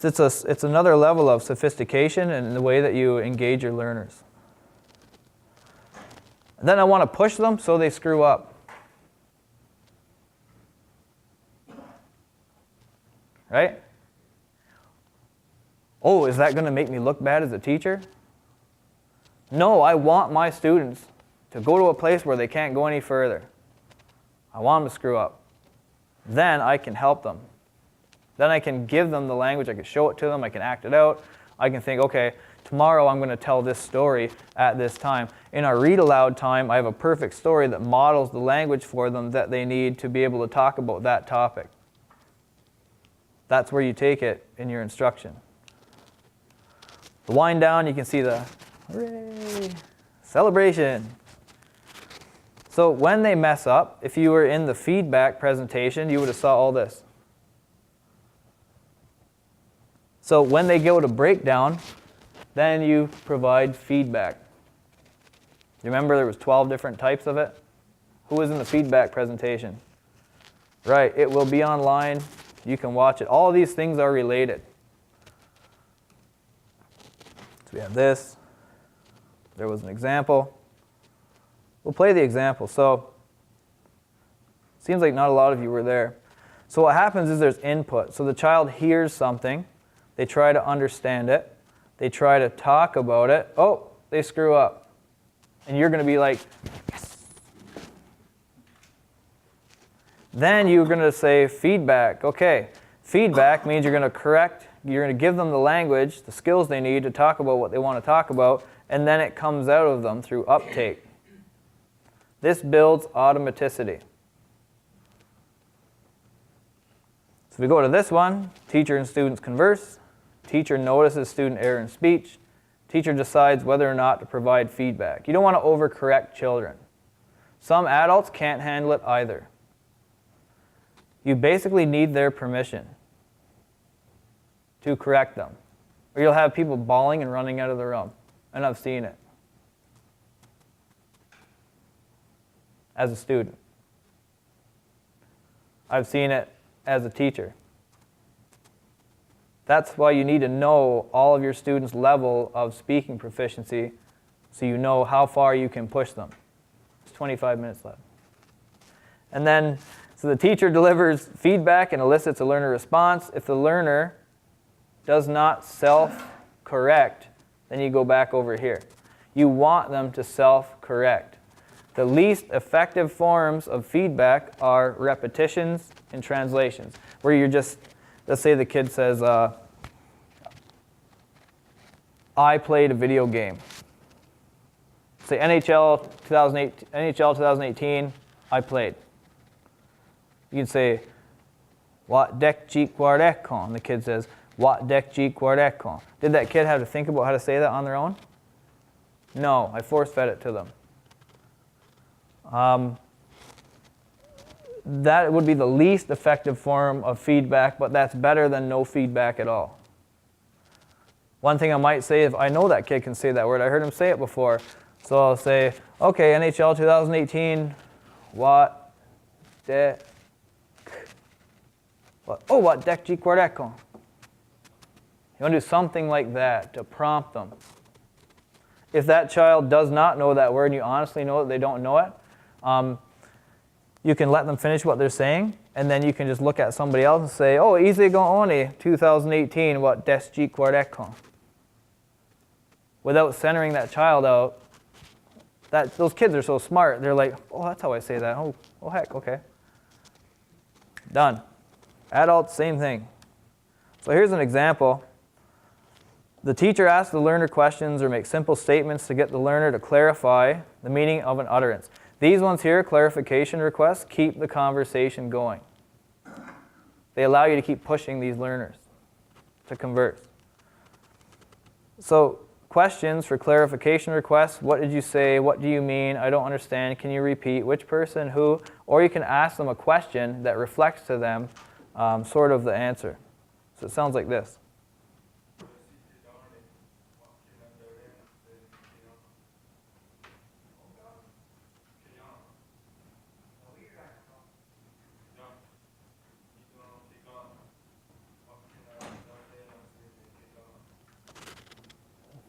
It's another level of sophistication in the way that you engage your learners. And then I want to push them so they screw up. Right? Oh, is that going to make me look bad as a teacher? No, I want my students to go to a place where they can't go any further. I want them to screw up. Then I can help them. Then I can give them the language. I can show it to them. I can act it out. I can think, okay, tomorrow I'm going to tell this story at this time. In our read aloud time, I have a perfect story that models the language for them that they need to be able to talk about that topic. That's where you take it in your instruction. The wind down, you can see the hooray, celebration. So when they mess up, if you were in the feedback presentation, you would have saw all this. So when they go to breakdown, then you provide feedback. You remember there was 12 different types of it? Who was in the feedback presentation? Right, it will be online. You can watch it. All of these things are related. So we have this. There was an example. We'll play the example. So, seems like not a lot of you were there. So what happens is there's input. So the child hears something. They try to understand it. They try to talk about it. Oh, they screw up. And you're going to be like, yes. Then you're going to say feedback. Okay, feedback means you're going to correct. You're going to give them the language, the skills they need to talk about what they want to talk about, and then it comes out of them through uptake. This builds automaticity. So we go to this one. Teacher and students converse. Teacher notices student error in speech. Teacher decides whether or not to provide feedback. You don't want to overcorrect children. Some adults can't handle it either. You basically need their permission to correct them. Or you'll have people bawling and running out of the room. And I've seen it. As a student. I've seen it as a teacher. That's why you need to know all of your students' level of speaking proficiency so you know how far you can push them. There's 25 minutes left. And then, so the teacher delivers feedback and elicits a learner response. If the learner does not self-correct, then you go back over here. You want them to self-correct. The least effective forms of feedback are repetitions and translations, where you're just, let's say the kid says, I played a video game. Say NHL 2018, I played. You can say, what dek ji kwardekon? And the kid says, what dek ji kwardekon? Did that kid have to think about how to say that on their own? No, I force-fed it to them. That would be the least effective form of feedback, but that's better than no feedback at all. One thing I might say, if I know that kid can say that word, I heard him say it before, so I'll say, okay, NHL 2018, what dek, what dek ji kwardekon? You want to do something like that to prompt them. If that child does not know that word and you honestly know that they don't know it, you can let them finish what they're saying, and then you can just look at somebody else and say, oh, easy go oni 2018, what des ji kwardekon? Without centering that child out, those kids are so smart, they're like, oh, that's how I say that. Oh heck, okay. Done. Adults, same thing. So here's an example. The teacher asks the learner questions or makes simple statements to get the learner to clarify the meaning of an utterance. These ones here, clarification requests, keep the conversation going. They allow you to keep pushing these learners to converse. So questions for clarification requests, what did you say, what do you mean, I don't understand, can you repeat, which person, who, or you can ask them a question that reflects to them sort of the answer. So it sounds like this.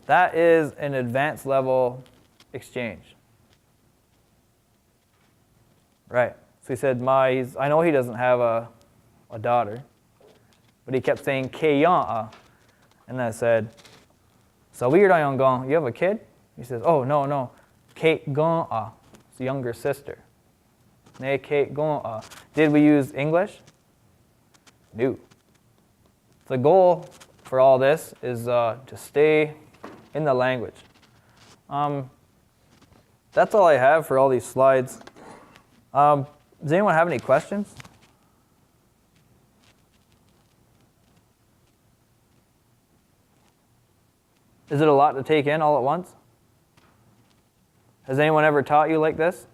That is an advanced level exchange. Right. So he said, I know he doesn't have a daughter, but he kept saying, Keyan. And then I said, so weird gong, you have a kid? He says, oh, no. Kate Gon. It's a younger sister. Ne Kate Gon. Did we use English? No. The goal for all this is to stay in the language. That's all I have for all these slides. Does anyone have any questions? Is it a lot to take in all at once? Has anyone ever taught you like this?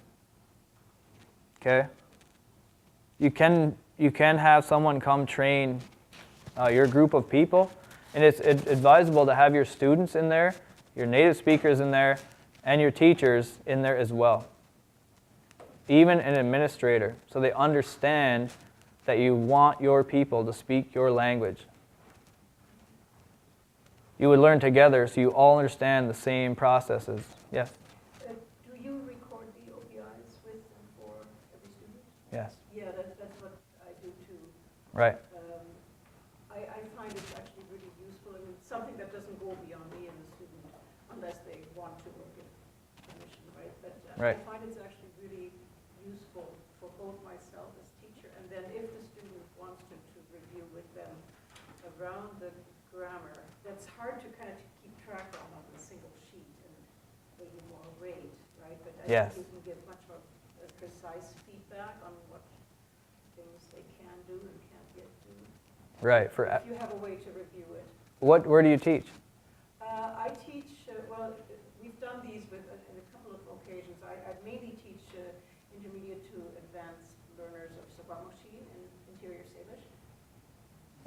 Okay. You can have someone come train your group of people, and it's advisable to have your students in there, your native speakers in there, and your teachers in there as well. Even an administrator, so they understand that you want your people to speak your language. You would learn together so you all understand the same processes. Yes? Do you record the OPIs with and for every student? Yes. Yeah, that's what I do too. Right. I find it's actually really useful, and it's something that doesn't go beyond me and the student unless they want to or get permission, right? But Right. I find it's actually really useful for both myself as teacher, and then if the student wants to review with them around the grammar, that's hard to kind of keep track on a single sheet and maybe more rate, right? But I Yes. think you can give much more precise feedback on what things they can do and can't yet do. Right. If you have a way to review it. Where do you teach? I teach, well, we've done these with in a couple of occasions. I mainly teach intermediate to advanced learners of Sabamoshi in Interior Salish.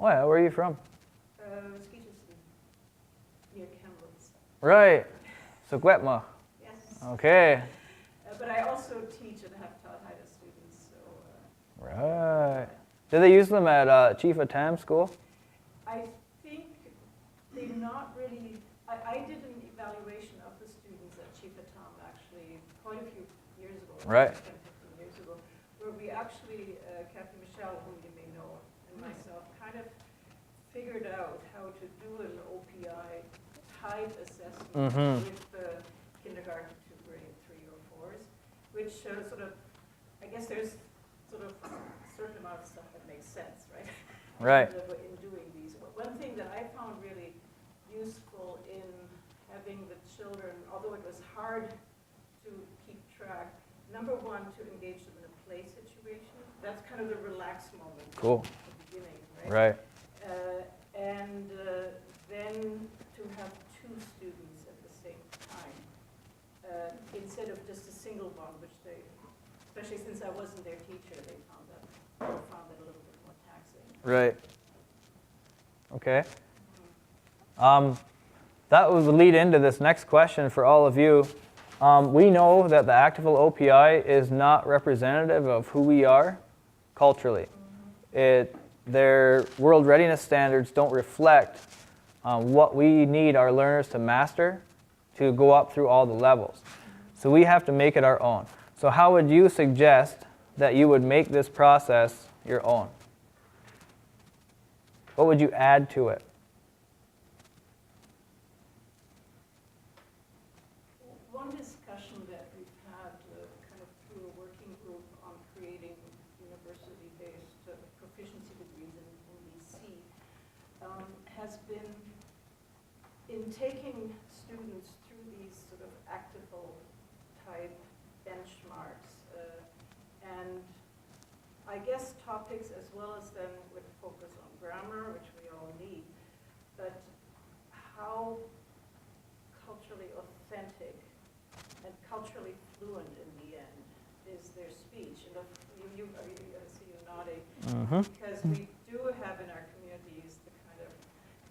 Oh yeah, where are you from? Skeetuston, near Kamloops. Right. So Gwetma. Yes. Okay. But I also teach and have taught Haida students, so. Right. Do they use them at Chief of Tam school? I think they're not really, I did an evaluation of the students at Chief of Tam actually quite a few years ago. Right. 10, 15 years ago, where we actually, Captain Michelle, whom you may know, and myself, kind of figured out how to do an OPI type assessment with the kindergarten to grade 3 or 4s, which sort of, I guess there's sort of a certain amount of stuff that makes sense, right? Right. In doing these. One thing that I found really useful in having the children, although it was hard to keep track, number one, to engage them in a play situation. That's kind of the relaxed moment Cool. at the beginning, right? Right. And then to have two students at the same time, instead of just a single one, which they, especially since I wasn't their teacher, they found that a little bit more taxing. Right. Okay. That would lead into this next question for all of you. We know that the Actival OPI is not representative of who we are culturally. Their world readiness standards don't reflect what we need our learners to master to go up through all the levels. So we have to make it our own. So how would you suggest that you would make this process your own? What would you add to it? One discussion that we've had kind of through a working group on creating university-based proficiency degrees in BC has been in taking students through these sort of Actival type benchmarks and I guess topics as well as then with focus on grammar, which we all need, but how culturally authentic and culturally fluent in the end is their speech. And I see you nodding, because we do have in our communities the kind of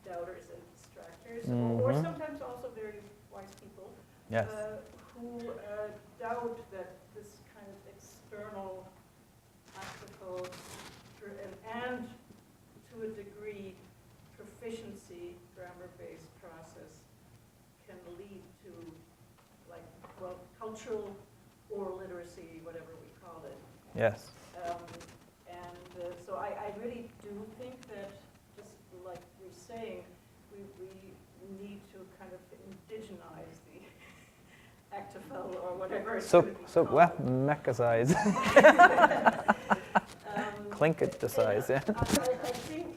doubters and distractors, or sometimes also very wise people, Yes. who doubt that this kind of external practical and to a degree proficiency grammar-based process can lead to like, well, cultural oral literacy, whatever we call it. Yes. So I really do think that, just like we're saying, we need to kind of indigenize the Actival or whatever it's So going to be well, called. mechasize. Clink it to size, yeah. I think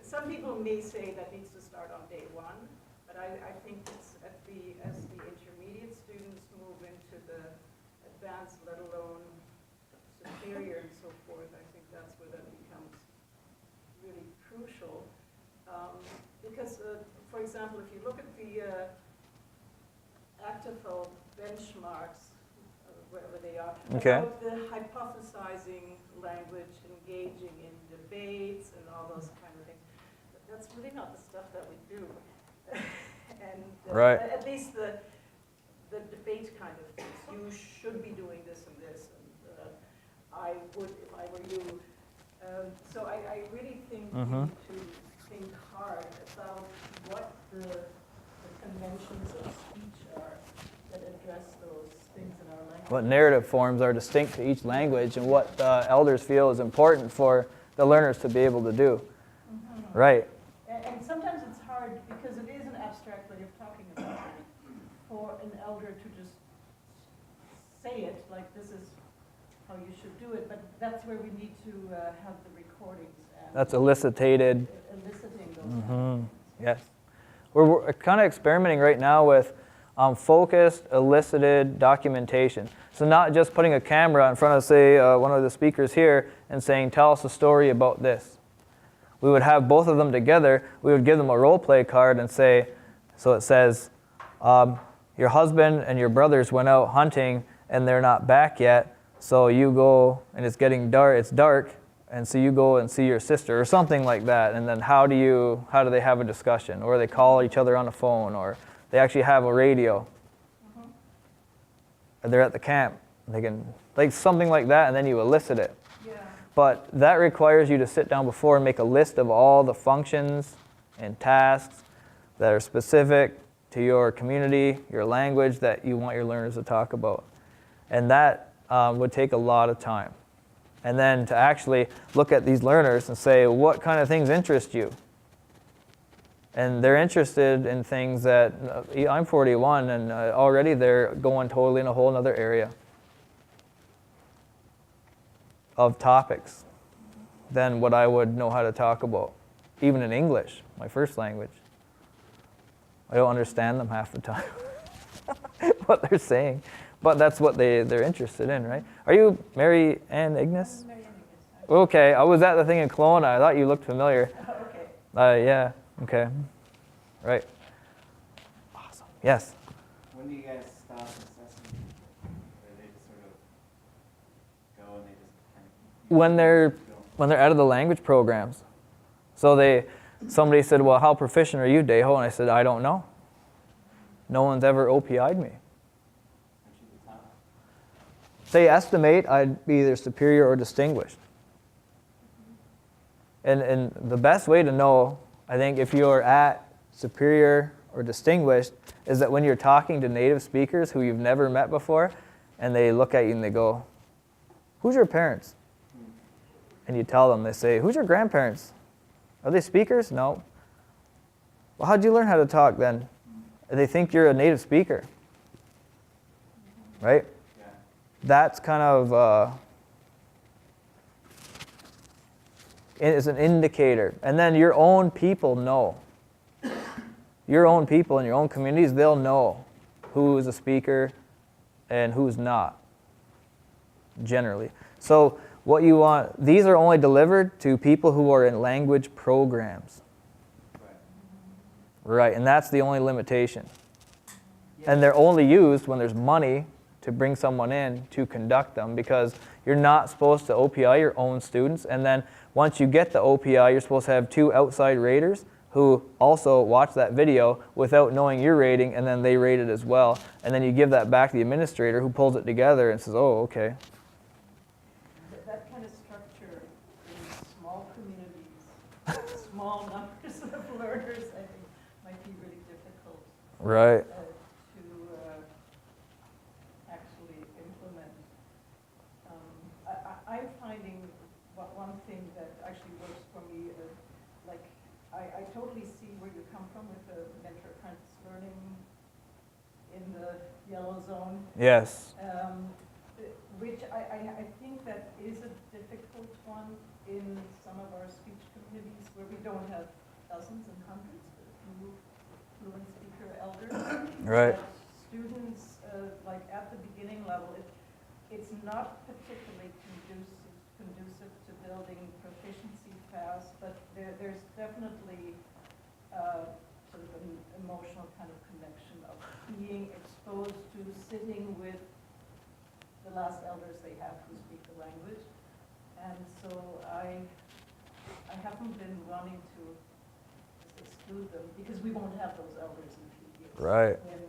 some people may say that needs to start on day one, but I I think it's as the intermediate students move into the advanced, let alone superior and so forth, I think that's where that becomes really crucial. Because, for example, if you look at the ACTFL benchmarks, wherever they are, Okay. about the hypothesizing language, engaging in debates and all those kind of things, that's really not the stuff that we do. And Right. at least the debate kind of things. You should be doing this and this, and I would if I were you. So I really think we need to think hard about what the conventions of speech are that address those things in our language. What narrative forms are distinct to each language and what elders feel is important for the learners to be able to do. Right. And sometimes it's hard because it is an abstract way of talking about it for an elder to just say it like this is how you should do it, but that's where we need to have the recordings and That's elicited. eliciting those kind of things. Yes. We're kind of experimenting right now with focused, elicited documentation. So not just putting a camera in front of, say, one of the speakers here and saying, tell us a story about this. We would have both of them together. We would give them a role play card and say, so it says, your husband and your brothers went out hunting and they're not back yet. So you go, and it's getting dark, it's dark, and so you go and see your sister or something like that. And then how do they have a discussion? Or they call each other on the phone, or they actually have a radio. And they're at the camp. They can, like something like that, and then you elicit it. Yeah. But that requires you to sit down before and make a list of all the functions and tasks that are specific to your community, your language that you want your learners to talk about. And that would take a lot of time. And then to actually look at these learners and say, what kind of things interest you? And they're interested in things that, I'm 41 and already they're going totally in a whole other area of topics than what I would know how to talk about, even in English, my first language. I don't understand them half the time, what they're saying, but that's what they're interested in, right? Are you Mary Ann Ignis? Mary Ann Ignis. Okay, I was at the thing in Kelowna. I thought you looked familiar. Okay. Yeah, okay, right. Awesome, yes? When do you guys stop assessing? Or they just sort of go and they just kind of... When they're out of the language programs. So somebody said, well, how proficient are you, Deho? And I said, I don't know. No one's ever OPI'd me. They estimate I'd be either superior or distinguished. And the best way to know, I think, if you're at superior or distinguished is that when you're talking to native speakers who you've never met before, and they look at you and they go, who's your parents? And you tell them, they say, who's your grandparents? Are they speakers? No. Well, how'd you learn how to talk then? And they think you're a native speaker, right? Yeah. That's kind of, it's an indicator. And then your own people know. Your own people in your own communities, they'll know who is a speaker and who's not, generally. So what you want, these are only delivered to people who are in language programs. Right, and that's the only limitation. And they're only used when there's money to bring someone in to conduct them, because you're not supposed to OPI your own students. And then once you get the OPI, you're supposed to have 2 outside raters who also watch that video without knowing your rating, and then they rate it as well. And then you give that back to the administrator who pulls it together and says, oh, okay. That kind of structure in small communities, small numbers of learners, I think, might be really difficult. Right. To actually implement. I'm finding one thing that actually works for me, like I totally see where you come from with the mentor-apprentice learning in the yellow zone. Yes. Which I think that is a difficult one in some of our speech communities where we don't have dozens and hundreds, but a few fluent speaker elders. Right. But students, like at the beginning level, it's not particularly conducive to building proficiency fast, but there's definitely sort of an emotional kind of connection of being exposed to sitting with the last elders they have who speak the language. And so I haven't been wanting to exclude them because we won't have those elders in a few years. Right. When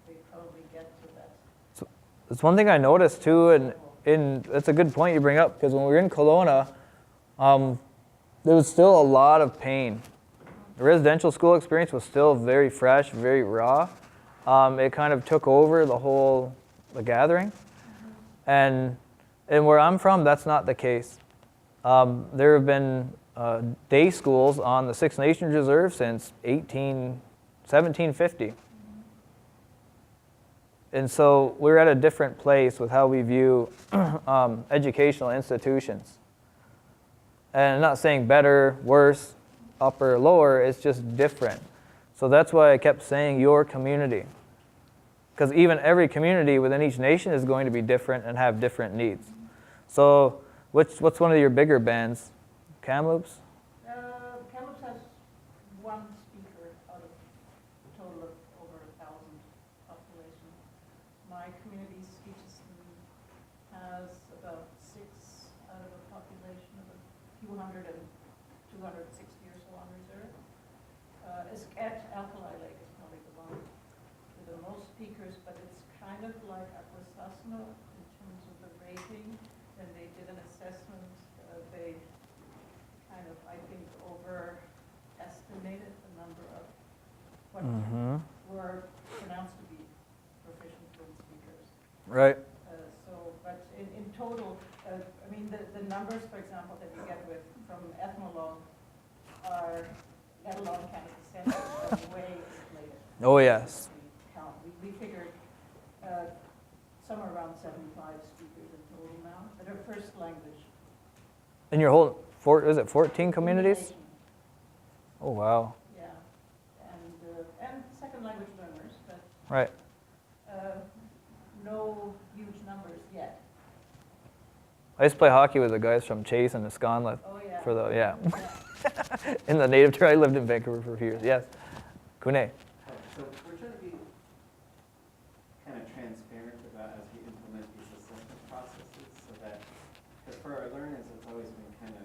they probably get to that. So, it's one thing I noticed too, and that's a good point you bring up, because when we were in Kelowna, there was still a lot of pain. The residential school experience was still very fresh, very raw. It kind of took over the gathering. And where I'm from, that's not the case. There have been day schools on the Six Nations Reserve since 1750. And so we're at a different place with how we view educational institutions. And I'm not saying better, worse, upper, lower, it's just different. So that's why I kept saying your community. Because even every community within each nation is going to be different and have different needs. So what's one of your bigger bands? Kamloops? Kamloops has one speaker out of a total of over 1,000 population. My community, Speechiston, has about 6 out of a population of a few hundred and 260 or so on reserve. At Alkali Lake is probably the one with the most speakers, but it's kind of like Akwesasne in terms of the rating. When they did an assessment, they kind of, I think, overestimated the number of what were pronounced to be proficient fluent speakers. Right. But in total, I mean, the numbers, for example, that we get from ethnologue are, let alone kind of percentage, are way inflated. Oh, yes. We figured somewhere around 75 speakers in total now that are first language. In your whole, is it 14 communities? Oh, wow. Yeah, and second language learners, but Right. no huge numbers yet. I used to play hockey with the guys from Chase and Esconla. Oh, yeah. Yeah. In the native tribe, I lived in Vancouver for a few years. Yes. Kune. So we're trying to be kind of transparent about as we implement these assessment processes so that, because for our learners, it's always been kind of,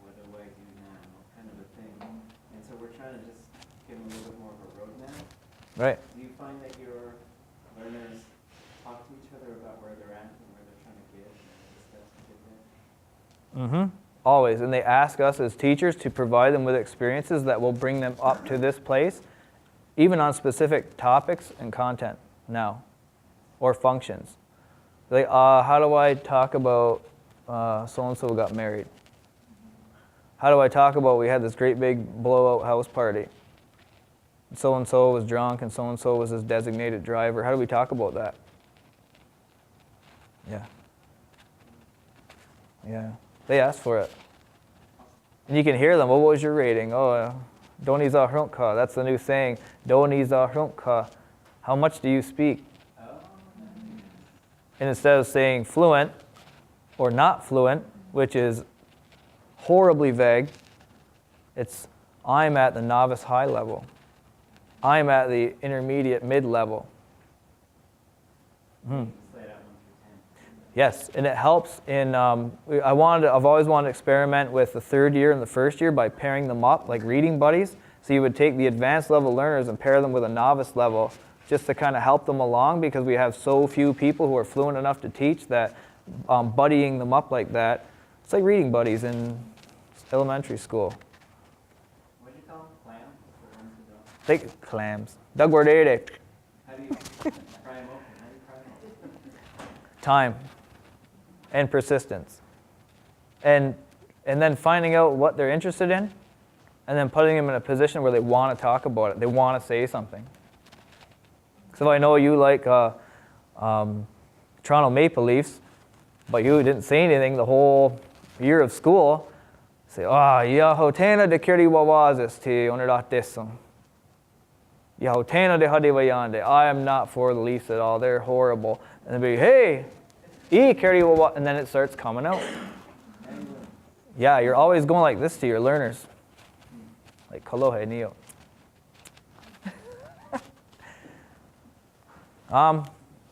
what do I do now, kind of a thing. And so we're trying to just give them a little bit more of a roadmap. Right. Do you find that your learners talk to each other about where they're at and where they're trying to get and the steps to get there? Always. And they ask us as teachers to provide them with experiences that will bring them up to this place, even on specific topics and content now, or functions. Like, how do I talk about so-and-so got married? How do I talk about we had this great big blowout house party? So-and-so was drunk and so-and-so was his designated driver. How do we talk about that? Yeah. Yeah. They asked for it. And you can hear them. Well, what was your rating? Oh, Doni za hrunka. That's the new saying. Doni za hrunka. How much do you speak? And instead of saying fluent or not fluent, which is horribly vague, it's I'm at the novice high level. I'm at the intermediate mid-level. Yes, and it helps in, I've always wanted to experiment with the third year and the first year by pairing them up like reading buddies. So you would take the advanced level learners and pair them with a novice level just to kind of help them along, because we have so few people who are fluent enough to teach that buddying them up like that, it's like reading buddies in elementary school. What do you call them? Clams? The ones who don't? They clams. Doug Wardere. How do you pry them open? How do you pry them open? Time and persistence. And then finding out what they're interested in, and then putting them in a position where they want to talk about it. They want to say something. So if I know you like Toronto Maple Leafs, but you didn't say anything the whole year of school, say, Tehotakerá tonh te onerat desum. Yahotena de Hadewayande. I am not for the least at all. They're horrible. And they'll be, hey, E carry what, and then it starts coming out. Yeah, you're always going like this to your learners. Like Kalohe Neo.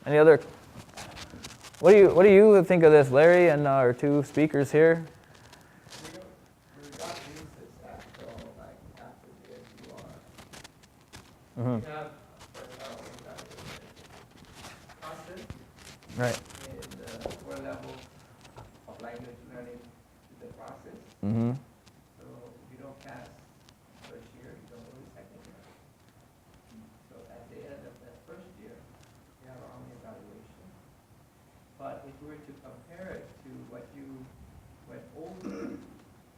Any other? What do you think of this, Larry, and our two speakers here? We got used this after, like after the SUR. Mm-hmm. We have, we got the process Right. and what level of language learning is the process. Mm-hmm. So if you don't pass first year, you don't go to second year. So at the end of that first year, we have our own evaluation. But if we were to compare it to what you went over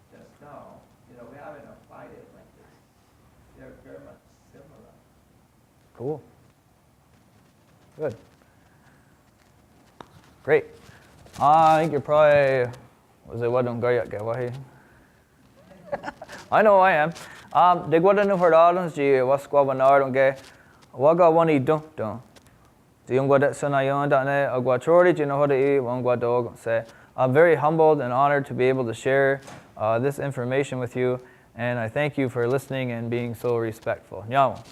just now, we haven't applied it like this. They're very much similar. Cool. Good. Great. I think you're probably, I know I am. De guarda no hordalons de wasquabanaron ge waga wani dun. I'm very humbled and honored to be able to share this information with you, and I thank you for listening and being so respectful. Nyamo.